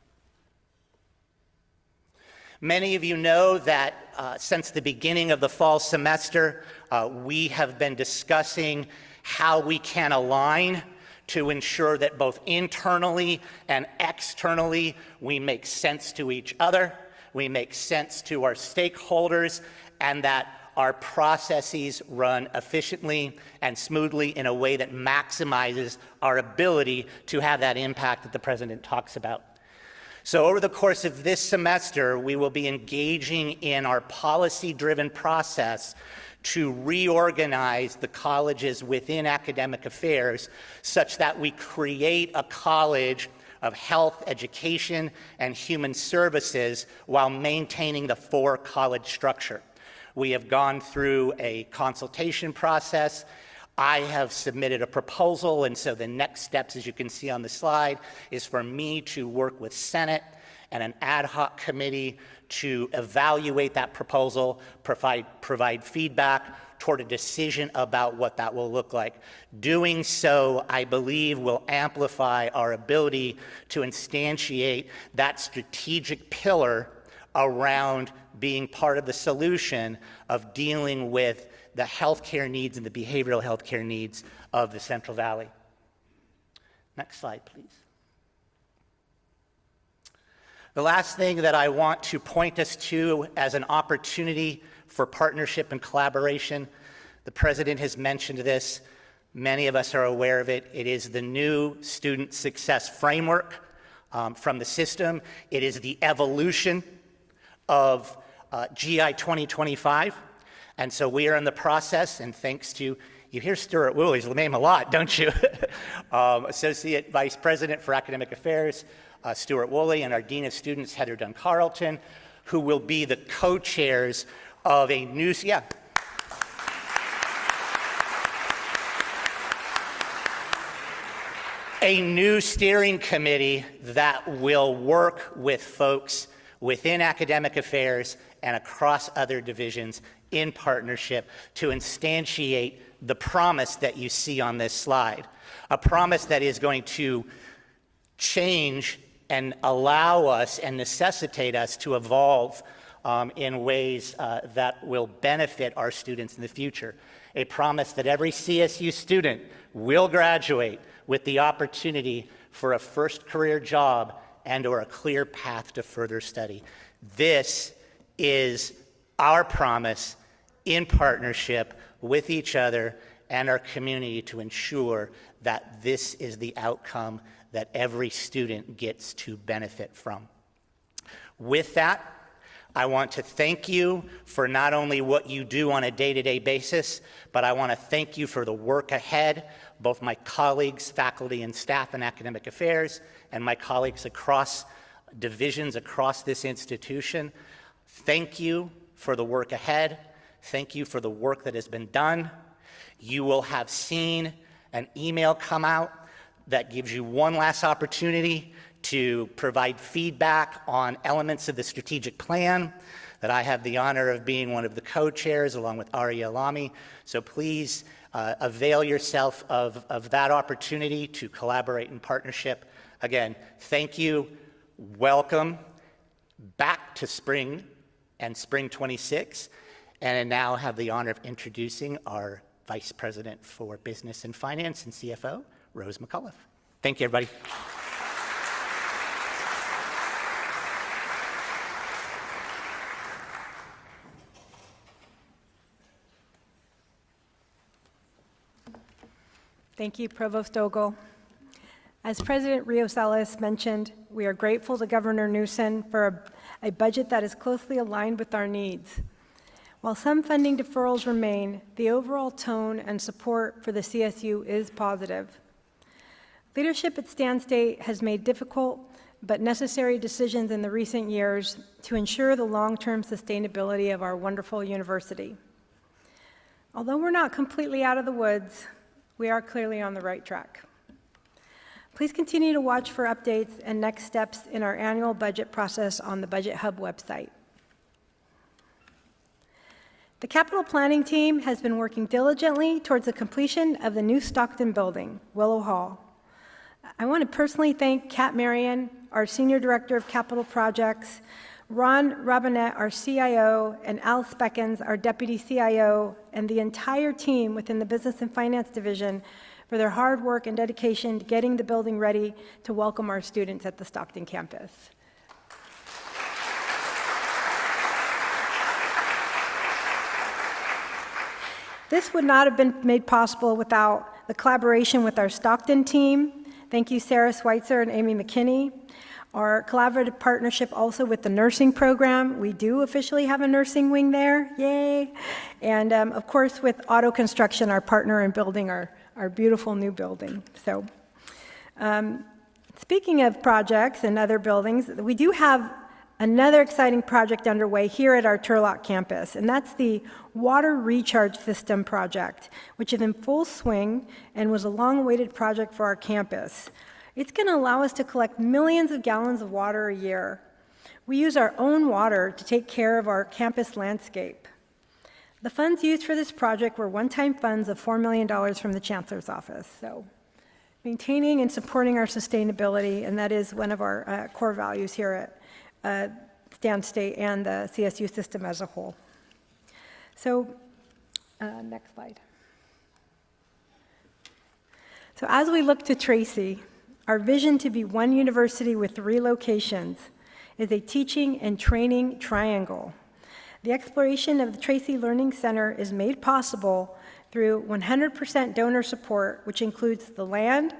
Many of you know that since the beginning of the fall semester, we have been discussing how we can align to ensure that both internally and externally we make sense to each other, we make sense to our stakeholders, and that our processes run efficiently and smoothly in a way that maximizes our ability to have that impact that the president talks about. So over the course of this semester, we will be engaging in our policy-driven process to reorganize the colleges within academic affairs such that we create a college of health, education, and human services while maintaining the four-college structure. We have gone through a consultation process. I have submitted a proposal, and so the next steps, as you can see on the slide, is for me to work with Senate and an ad hoc committee to evaluate that proposal, provide feedback toward a decision about what that will look like. Doing so, I believe, will amplify our ability to instantiate that strategic pillar around being part of the solution of dealing with the healthcare needs and the behavioral healthcare needs of the Central Valley. Next slide, please. The last thing that I want to point us to as an opportunity for partnership and collaboration, the president has mentioned this, many of us are aware of it. It is the new student success framework from the system. It is the evolution of GI 2025. And so we are in the process, and thanks to, you hear Stuart Woolley's name a lot, don't you? Associate Vice President for Academic Affairs, Stuart Woolley, and our Dean of Students, Heather Dunn-Carlton, who will be the co-chairs of a new, a new steering committee that will work with folks within academic affairs and across other divisions in partnership to instantiate the promise that you see on this slide, a promise that is going to change and allow us and necessitate us to evolve in ways that will benefit our students in the future. A promise that every CSU student will graduate with the opportunity for a first career job and or a clear path to further study. This is our promise in partnership with each other and our community to ensure that this is the outcome that every student gets to benefit from. With that, I want to thank you for not only what you do on a day-to-day basis, but I want to thank you for the work ahead, both my colleagues, faculty and staff in academic affairs, and my colleagues across divisions across this institution. Thank you for the work ahead. Thank you for the work that has been done. You will have seen an email come out that gives you one last opportunity to provide feedback on elements of the strategic plan that I have the honor of being one of the co-chairs along with Aria Alami. So please avail yourself of that opportunity to collaborate in partnership. Again, thank you. Welcome back to spring and spring 26. And I now have the honor of introducing our Vice President for Business and Finance and CFO, Rose McAuliffe. Thank you, everybody. Thank you, Provost Ogle. As President Rios-Ellis mentioned, we are grateful to Governor Newsom for a budget that is closely aligned with our needs. While some funding deferrals remain, the overall tone and support for the CSU is positive. Leadership at Stan State has made difficult but necessary decisions in the recent years to ensure the long-term sustainability of our wonderful university. Although we're not completely out of the woods, we are clearly on the right track. Please continue to watch for updates and next steps in our annual budget process on the Budget Hub website. The capital planning team has been working diligently towards the completion of the new Stockton building, Willow Hall. I want to personally thank Kat Marion, our Senior Director of Capital Projects, Ron Robinette, our CIO, and Al Speckens, our Deputy CIO, and the entire team within the Business and Finance Division for their hard work and dedication to getting the building ready to welcome our students at the Stockton campus. This would not have been made possible without the collaboration with our Stockton team. Thank you, Sarah Schweitzer and Amy McKinney. Our collaborative partnership also with the nursing program. We do officially have a nursing wing there, yay. And of course with Auto Construction, our partner in building our beautiful new building. So speaking of projects and other buildings, we do have another exciting project underway here at our Turlock campus, and that's the Water Recharge System project, which is in full swing and was a long-awaited project for our campus. It's going to allow us to collect millions of gallons of water a year. We use our own water to take care of our campus landscape. The funds used for this project were one-time funds of $4 million from the Chancellor's office. So maintaining and supporting our sustainability, and that is one of our core values here at Stan State and the CSU system as a whole. So next slide. So as we look to Tracy, our vision to be one university with 3 locations is a teaching and training triangle. The exploration of the Tracy Learning Center is made possible through 100% donor support, which includes the land,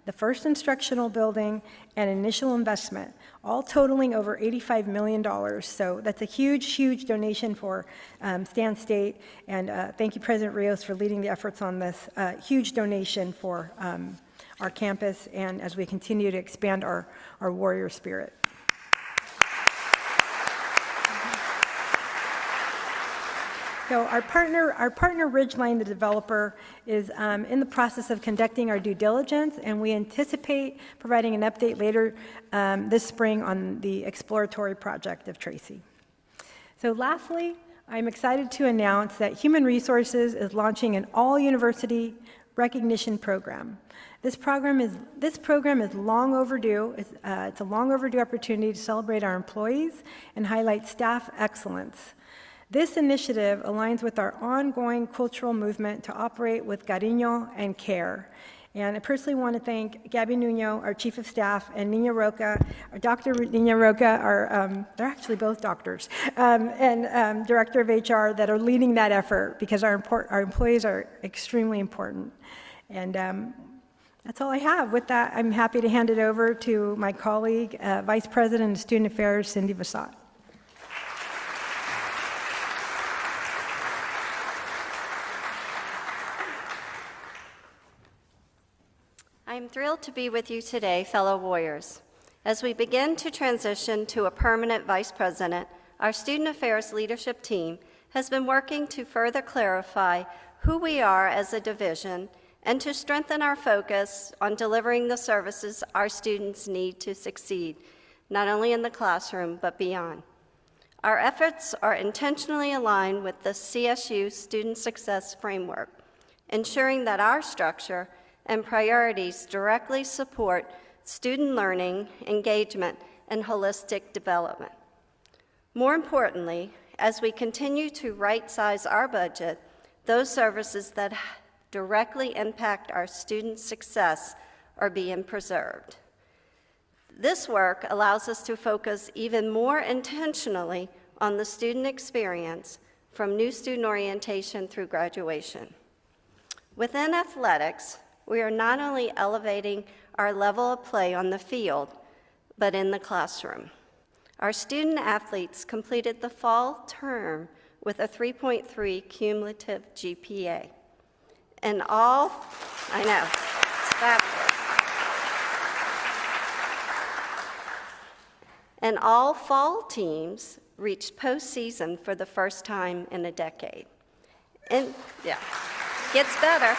the first instructional building, and initial investment, all totaling over $85 million. So that's a huge, huge donation for Stan State, and thank you, President Rios, for leading the efforts on this huge donation for our campus, and as we continue to expand our warrior spirit. So our partner Ridgeline, the developer, is in the process of conducting our due diligence, and we anticipate providing an update later this spring on the exploratory project of Tracy. So lastly, I'm excited to announce that Human Resources is launching an all-university recognition program. This program is long overdue. It's a long overdue opportunity to celebrate our employees and highlight staff excellence. This initiative aligns with our ongoing cultural movement to operate with cariño and care. And I personally want to thank Gabby Nuno, our Chief of Staff, and Nina Roca, our Dr. Nina Roca, they're actually both doctors, and Director of HR that are leading that effort, because our employees are extremely important. And that's all I have. With that, I'm happy to hand it over to my colleague, Vice President of Student Affairs, Cindy Visot. I'm thrilled to be with you today, fellow Warriors. As we begin to transition to a permanent vice president, our Student Affairs leadership team has been working to further clarify who we are as a division and to strengthen our focus on delivering the services our students need to succeed, not only in the classroom, but beyond. Our efforts are intentionally aligned with the CSU Student Success Framework, ensuring that our structure and priorities directly support student learning, engagement, and holistic development. More importantly, as we continue to right-size our budget, those services that directly impact our students' success are being preserved. This work allows us to focus even more intentionally on the student experience from new student orientation through graduation. Within athletics, we are not only elevating our level of play on the field, but in the classroom. Our student athletes completed the fall term with a 3.3 cumulative GPA. And all, I know, it's fabulous. And all fall teams reached postseason for the first time in a decade. And yeah, gets better.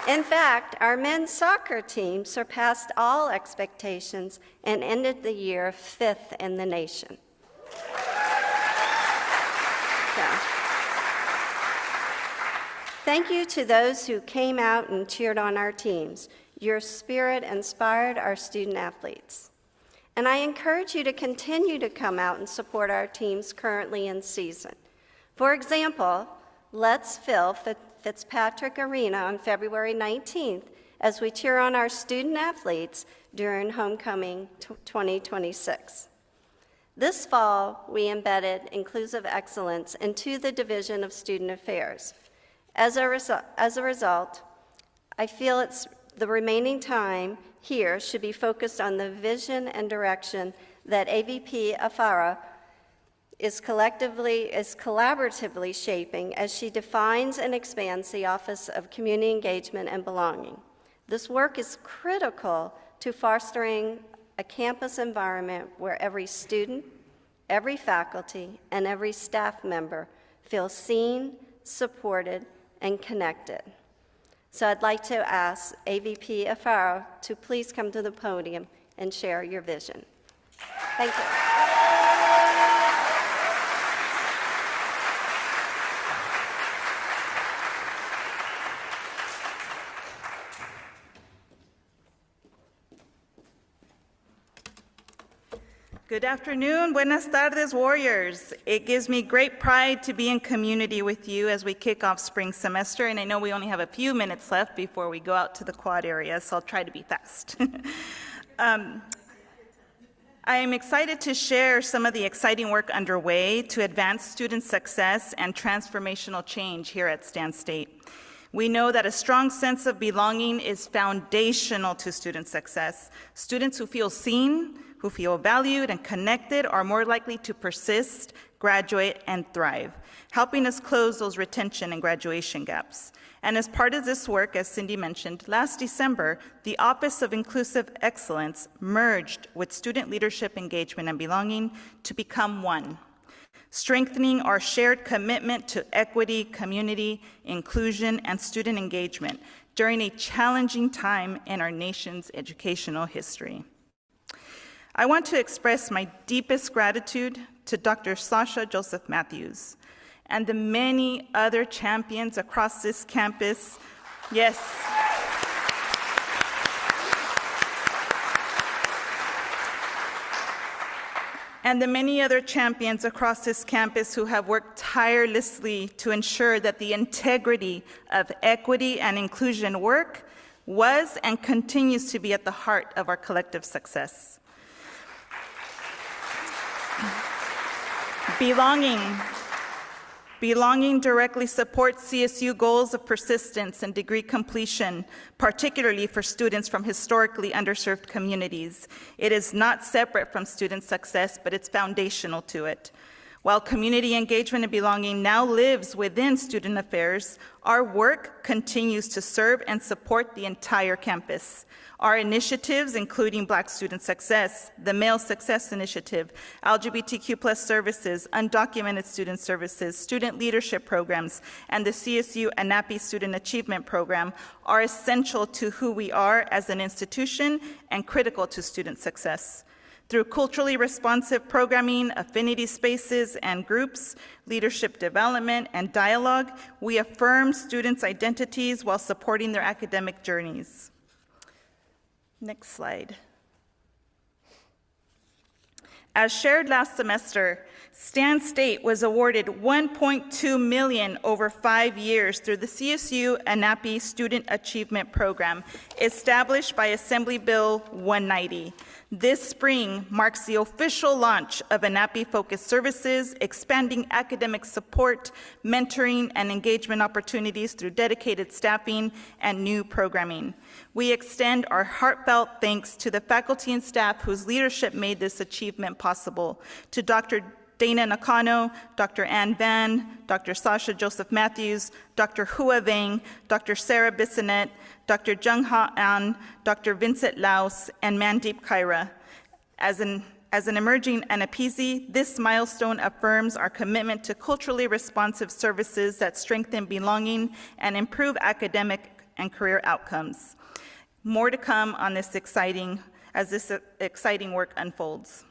In fact, our men's soccer team surpassed all expectations and ended the year 5th in the nation. welcome. Thank you to those who came out and cheered on our teams. Your spirit inspired our student athletes. And I encourage you to continue to come out and support our teams currently in season. For example, let's fill Fitzpatrick Arena on February 19th as we cheer on our student athletes during Homecoming 2026. This fall, we embedded inclusive excellence into the Division of Student Affairs. As a result, I feel the remaining time here should be focused on the vision and direction that AVP Alfaro is collaboratively shaping as she defines and expands the Office of Community Engagement and Belonging. This work is critical to fostering a campus environment where every student, every faculty, and every staff member feel seen, supported, and connected. So I'd like to ask AVP Alfaro to please come to the podium and share your vision. Thank you. Good afternoon, buenas tardes, Warriors. It gives me great pride to be in community with you as we kick off spring semester, and I know we only have a few minutes left before we go out to the quad area, so I'll try to be fast. I am excited to share some of the exciting work underway to advance student success and transformational change here at Stan State. We know that a strong sense of belonging is foundational to student success. Students who feel seen, who feel valued and connected are more likely to persist, graduate, and thrive, helping us close those retention and graduation gaps. And as part of this work, as Cindy mentioned, last December, the Office of Inclusive Excellence merged with Student Leadership Engagement and Belonging to become one, strengthening our shared commitment to equity, community, inclusion, and student engagement during a challenging time in our nation's educational history. I want to express my deepest gratitude to Dr. Sasha Joseph Matthews and the many other champions across this campus. Yes. And the many other champions across this campus who have worked tirelessly to ensure that the integrity of equity and inclusion work was and continues to be at the heart of our collective success. Belonging directly supports CSU goals of persistence and degree completion, particularly for students from historically underserved communities. It is not separate from student success, but it's foundational to it. While community engagement and belonging now lives within student affairs, our work continues to serve and support the entire campus. Our initiatives, including Black Student Success, the Male Success Initiative, LGBTQ+ services, undocumented student services, student leadership programs, and the CSU ANAPI Student Achievement Program, are essential to who we are as an institution and critical to student success. Through culturally responsive programming, affinity spaces and groups, leadership development, and dialogue, we affirm students' identities while supporting their academic journeys. Next slide. As shared last semester, Stan State was awarded $1.2 million over 5 years through the CSU ANAPI Student Achievement Program, established by Assembly Bill 190. This spring marks the official launch of ANAPI-focused services, expanding academic support, mentoring, and engagement opportunities through dedicated staffing and new programming. We extend our heartfelt thanks to the faculty and staff whose leadership made this achievement possible, to Dr. Dana Nakano, Dr. Ann Van, Dr. Sasha Joseph Matthews, Dr. Hua Vang, Dr. Sarah Bissonette, Dr. Jung Ha An, Dr. Vincent Laus, and Mandeep Kaira. As an emerging ANAPISI, this milestone affirms our commitment to culturally responsive services that strengthen belonging and improve academic and career outcomes. More to come on this exciting work unfolds.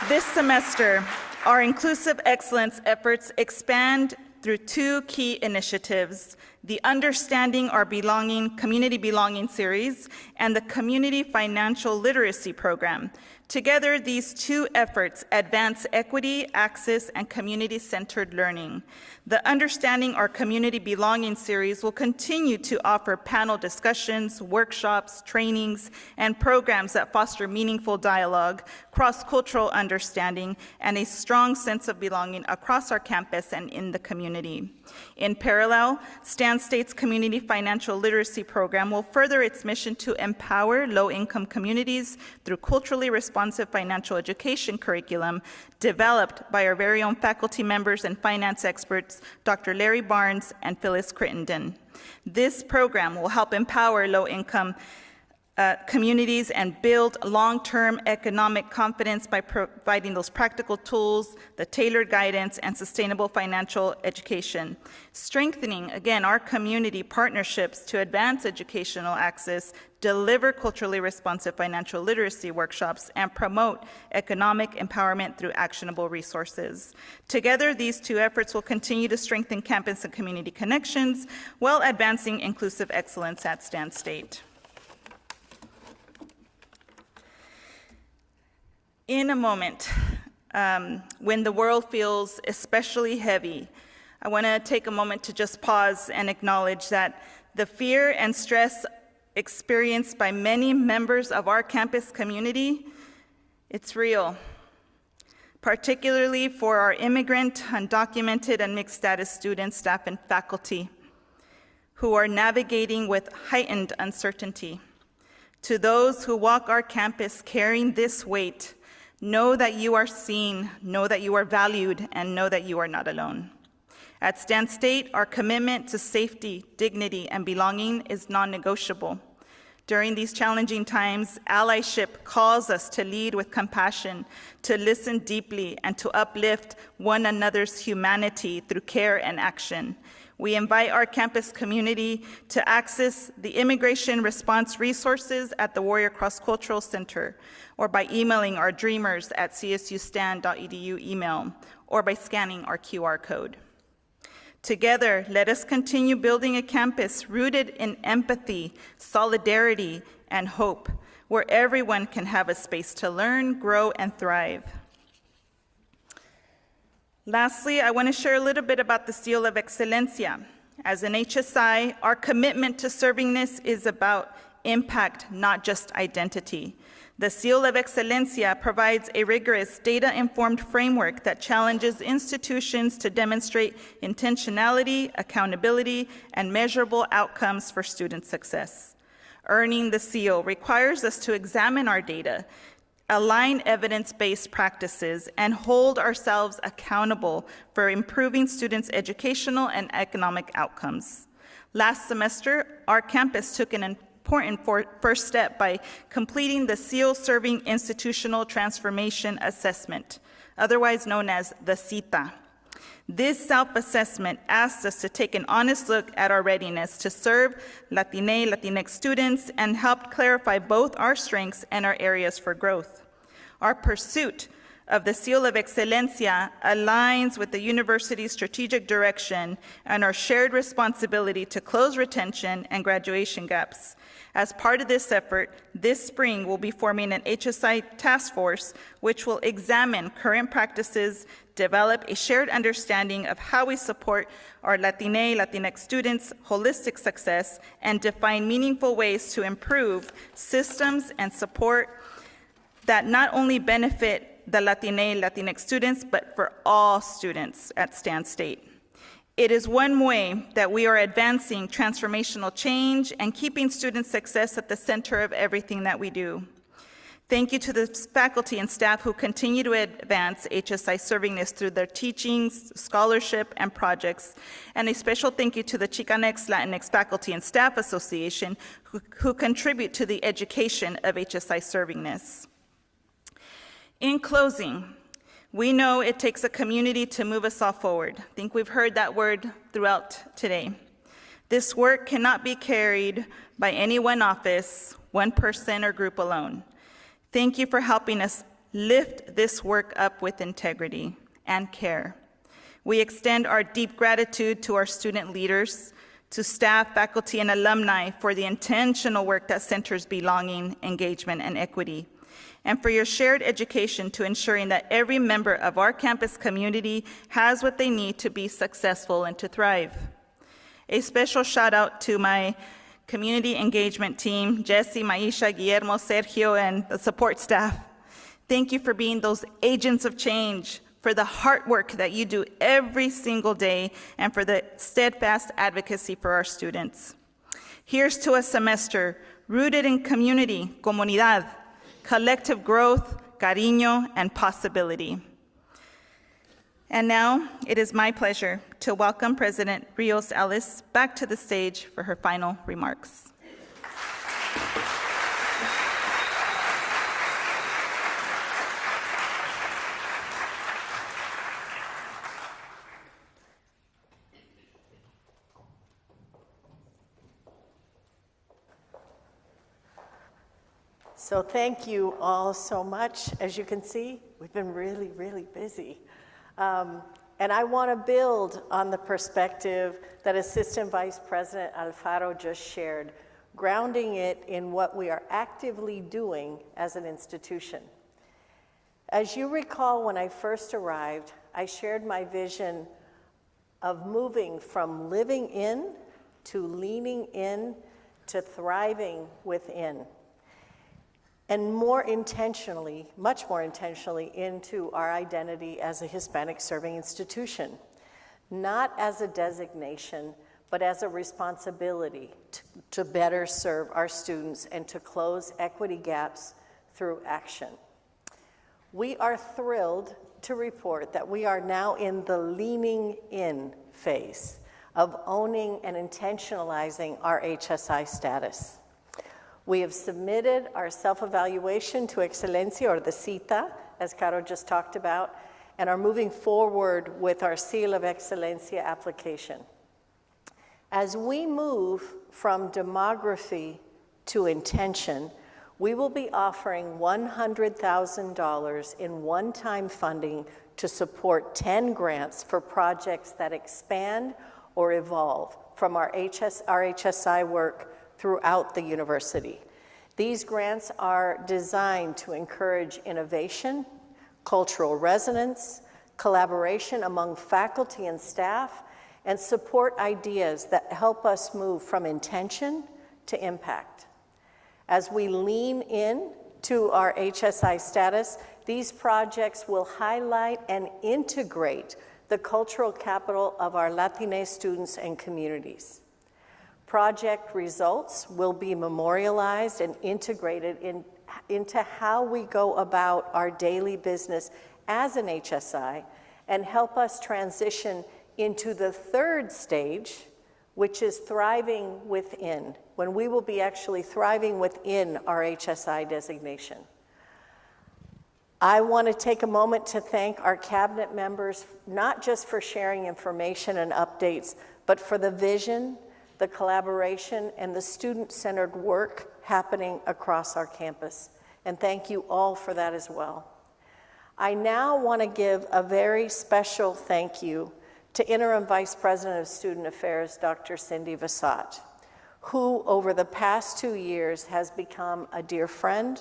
This semester, our inclusive excellence efforts expand through two key initiatives: the Understanding Our Belonging, Community Belonging series, and the Community Financial Literacy Program. Together, these two efforts advance equity, access, and community-centered learning. The Understanding Our Community Belonging series will continue to offer panel discussions, workshops, trainings, and programs that foster meaningful dialogue, cross-cultural understanding, and a strong sense of belonging across our campus and in the community. In parallel, Stan State's Community Financial Literacy Program will further its mission to empower low-income communities through culturally responsive financial education curriculum developed by our very own faculty members and finance experts, Dr. Larry Barnes and Phyllis Crittenden. This program will help empower low-income communities and build long-term economic confidence by providing those practical tools, the tailored guidance, and sustainable financial education. Strengthening, again, our community partnerships to advance educational access, deliver culturally responsive financial literacy workshops, and promote economic empowerment through actionable resources. Together, these two efforts will continue to strengthen campus and community connections while advancing inclusive excellence at Stan State. In a moment, when the world feels especially heavy, I want to take a moment to just pause and acknowledge that the fear and stress experienced by many members of our campus community, it's real, particularly for our immigrant, undocumented, and mixed status students, staff, and faculty who are navigating with heightened uncertainty. To those who walk our campus carrying this weight, know that you are seen, know that you are valued, and know that you are not alone. At Stan State, our commitment to safety, dignity, and belonging is non-negotiable. During these challenging times, allyship calls us to lead with compassion, to listen deeply, and to uplift one another's humanity through care and action. We invite our campus community to access the immigration response resources at the Warrior Cross Cultural Center, or by emailing our dreamers@csustan.edu email, or by scanning our QR code. Together, let us continue building a campus rooted in empathy, solidarity, and hope, where everyone can have a space to learn, grow, and thrive. Lastly, I want to share a little bit about the Seal of Excelencia. As an HSI, our commitment to serving this is about impact, not just identity. The Seal of Excelencia provides a rigorous, data-informed framework that challenges institutions to demonstrate intentionality, accountability, and measurable outcomes for student success. Earning the seal requires us to examine our data, align evidence-based practices, and hold ourselves accountable for improving students' educational and economic outcomes. Last semester, our campus took an important first step by completing the SEAL-Serving Institutional Transformation Assessment, otherwise known as the CITA. This self-assessment asks us to take an honest look at our readiness to serve Latinx students and helped clarify both our strengths and our areas for growth. Our pursuit of the Seal of Excelencia aligns with the university's strategic direction and our shared responsibility to close retention and graduation gaps. As part of this effort, this spring we'll be forming an HSI task force which will examine current practices, develop a shared understanding of how we support our Latinx students' holistic success, and define meaningful ways to improve systems and support that not only benefit the Latinx students, but for all students at Stan State. It is one way that we are advancing transformational change and keeping student success at the center of everything that we do. Thank you to the faculty and staff who continue to advance HSI servingness through their teachings, scholarship, and projects. And a special thank you to the Chicanx Latinx Faculty and Staff Association who contribute to the education of HSI servingness. In closing, we know it takes a community to move us all forward. I think we've heard that word throughout today. This work cannot be carried by any one office, one person, or group alone. Thank you for helping us lift this work up with integrity and care. We extend our deep gratitude to our student leaders, to staff, faculty, and alumni for the intentional work that centers belonging, engagement, and equity, and for your shared education to ensuring that every member of our campus community has what they need to be successful and to thrive. A special shout out to my community engagement team, Jesse, Maisha, Guillermo, Sergio, and the support staff. Thank you for being those agents of change, for the hard work that you do every single day, and for the steadfast advocacy for our students. Here's to a semester rooted in community, comunidad, collective growth, cariño, and possibility. And now, it is my pleasure to welcome President Rios-Ellis back to the stage for her final remarks. So thank you all so much. As you can see, we've been really, really busy. And I want to build on the perspective that Assistant Vice President Alfaro just shared, grounding it in what we are actively doing as an institution. As you recall, when I first arrived, I shared my vision of moving from living in to leaning in to thriving within. And more intentionally, much more intentionally, into our identity as a Hispanic serving institution, not as a designation, but as a responsibility to better serve our students and to close equity gaps through action. We are thrilled to report that we are now in the leaning in phase of owning and intentionalizing our HSI status. We have submitted our self-evaluation to Excelencia, or the CITA, as Caro just talked about, and are moving forward with our Seal of Excelencia application. As we move from demography to intention, we will be offering $100,000 in one-time funding to support 10 grants for projects that expand or evolve from our HSI work throughout the university. These grants are designed to encourage innovation, cultural resonance, collaboration among faculty and staff, and support ideas that help us move from intention to impact. As we lean in to our HSI status, these projects will highlight and integrate the cultural capital of our Latinx students and communities. Project results will be memorialized and integrated into how we go about our daily business as an HSI and help us transition into the third stage, which is thriving within, when we will be actually thriving within our HSI designation. I want to take a moment to thank our cabinet members, not just for sharing information and updates, but for the vision, the collaboration, and the student-centered work happening across our campus. And thank you all for that as well. I now want to give a very special thank you to Interim Vice President of Student Affairs, Dr. Cindy Visot, who over the past 2 years has become a dear friend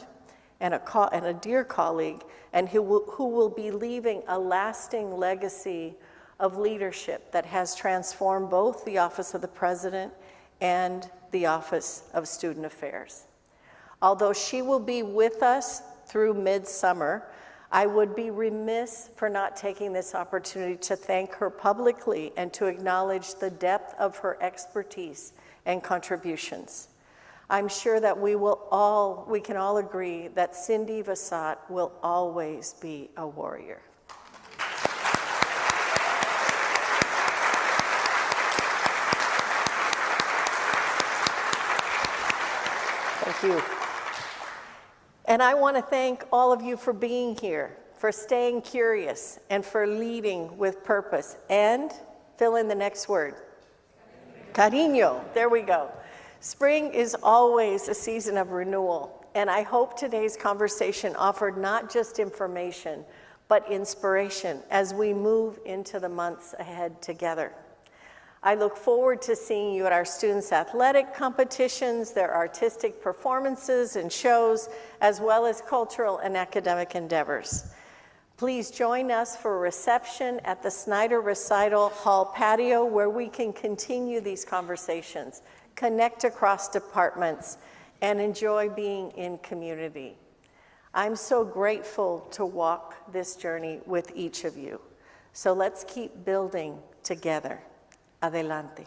and a dear colleague, and who will be leaving a lasting legacy of leadership that has transformed both the Office of the President and the Office of Student Affairs. Although she will be with us through midsummer, I would be remiss for not taking this opportunity to thank her publicly and to acknowledge the depth of her expertise and contributions. I'm sure that we can all agree that Cindy Visot will always be a warrior. Thank you. And I want to thank all of you for being here, for staying curious, and for leading with purpose. And fill in the next word. Cariño. There we go. Spring is always a season of renewal, And I hope today's conversation offered not just information, but inspiration as we move into the months ahead together. I look forward to seeing you at our students' athletic competitions, their artistic performances and shows, as well as cultural and academic endeavors. Please join us for a reception at the Snyder Recital Hall patio where we can continue these conversations, connect across departments, and enjoy being in community. I'm so grateful to walk this journey with each of you. So let's keep building together. Adelante.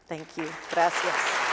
Thank you. Gracias.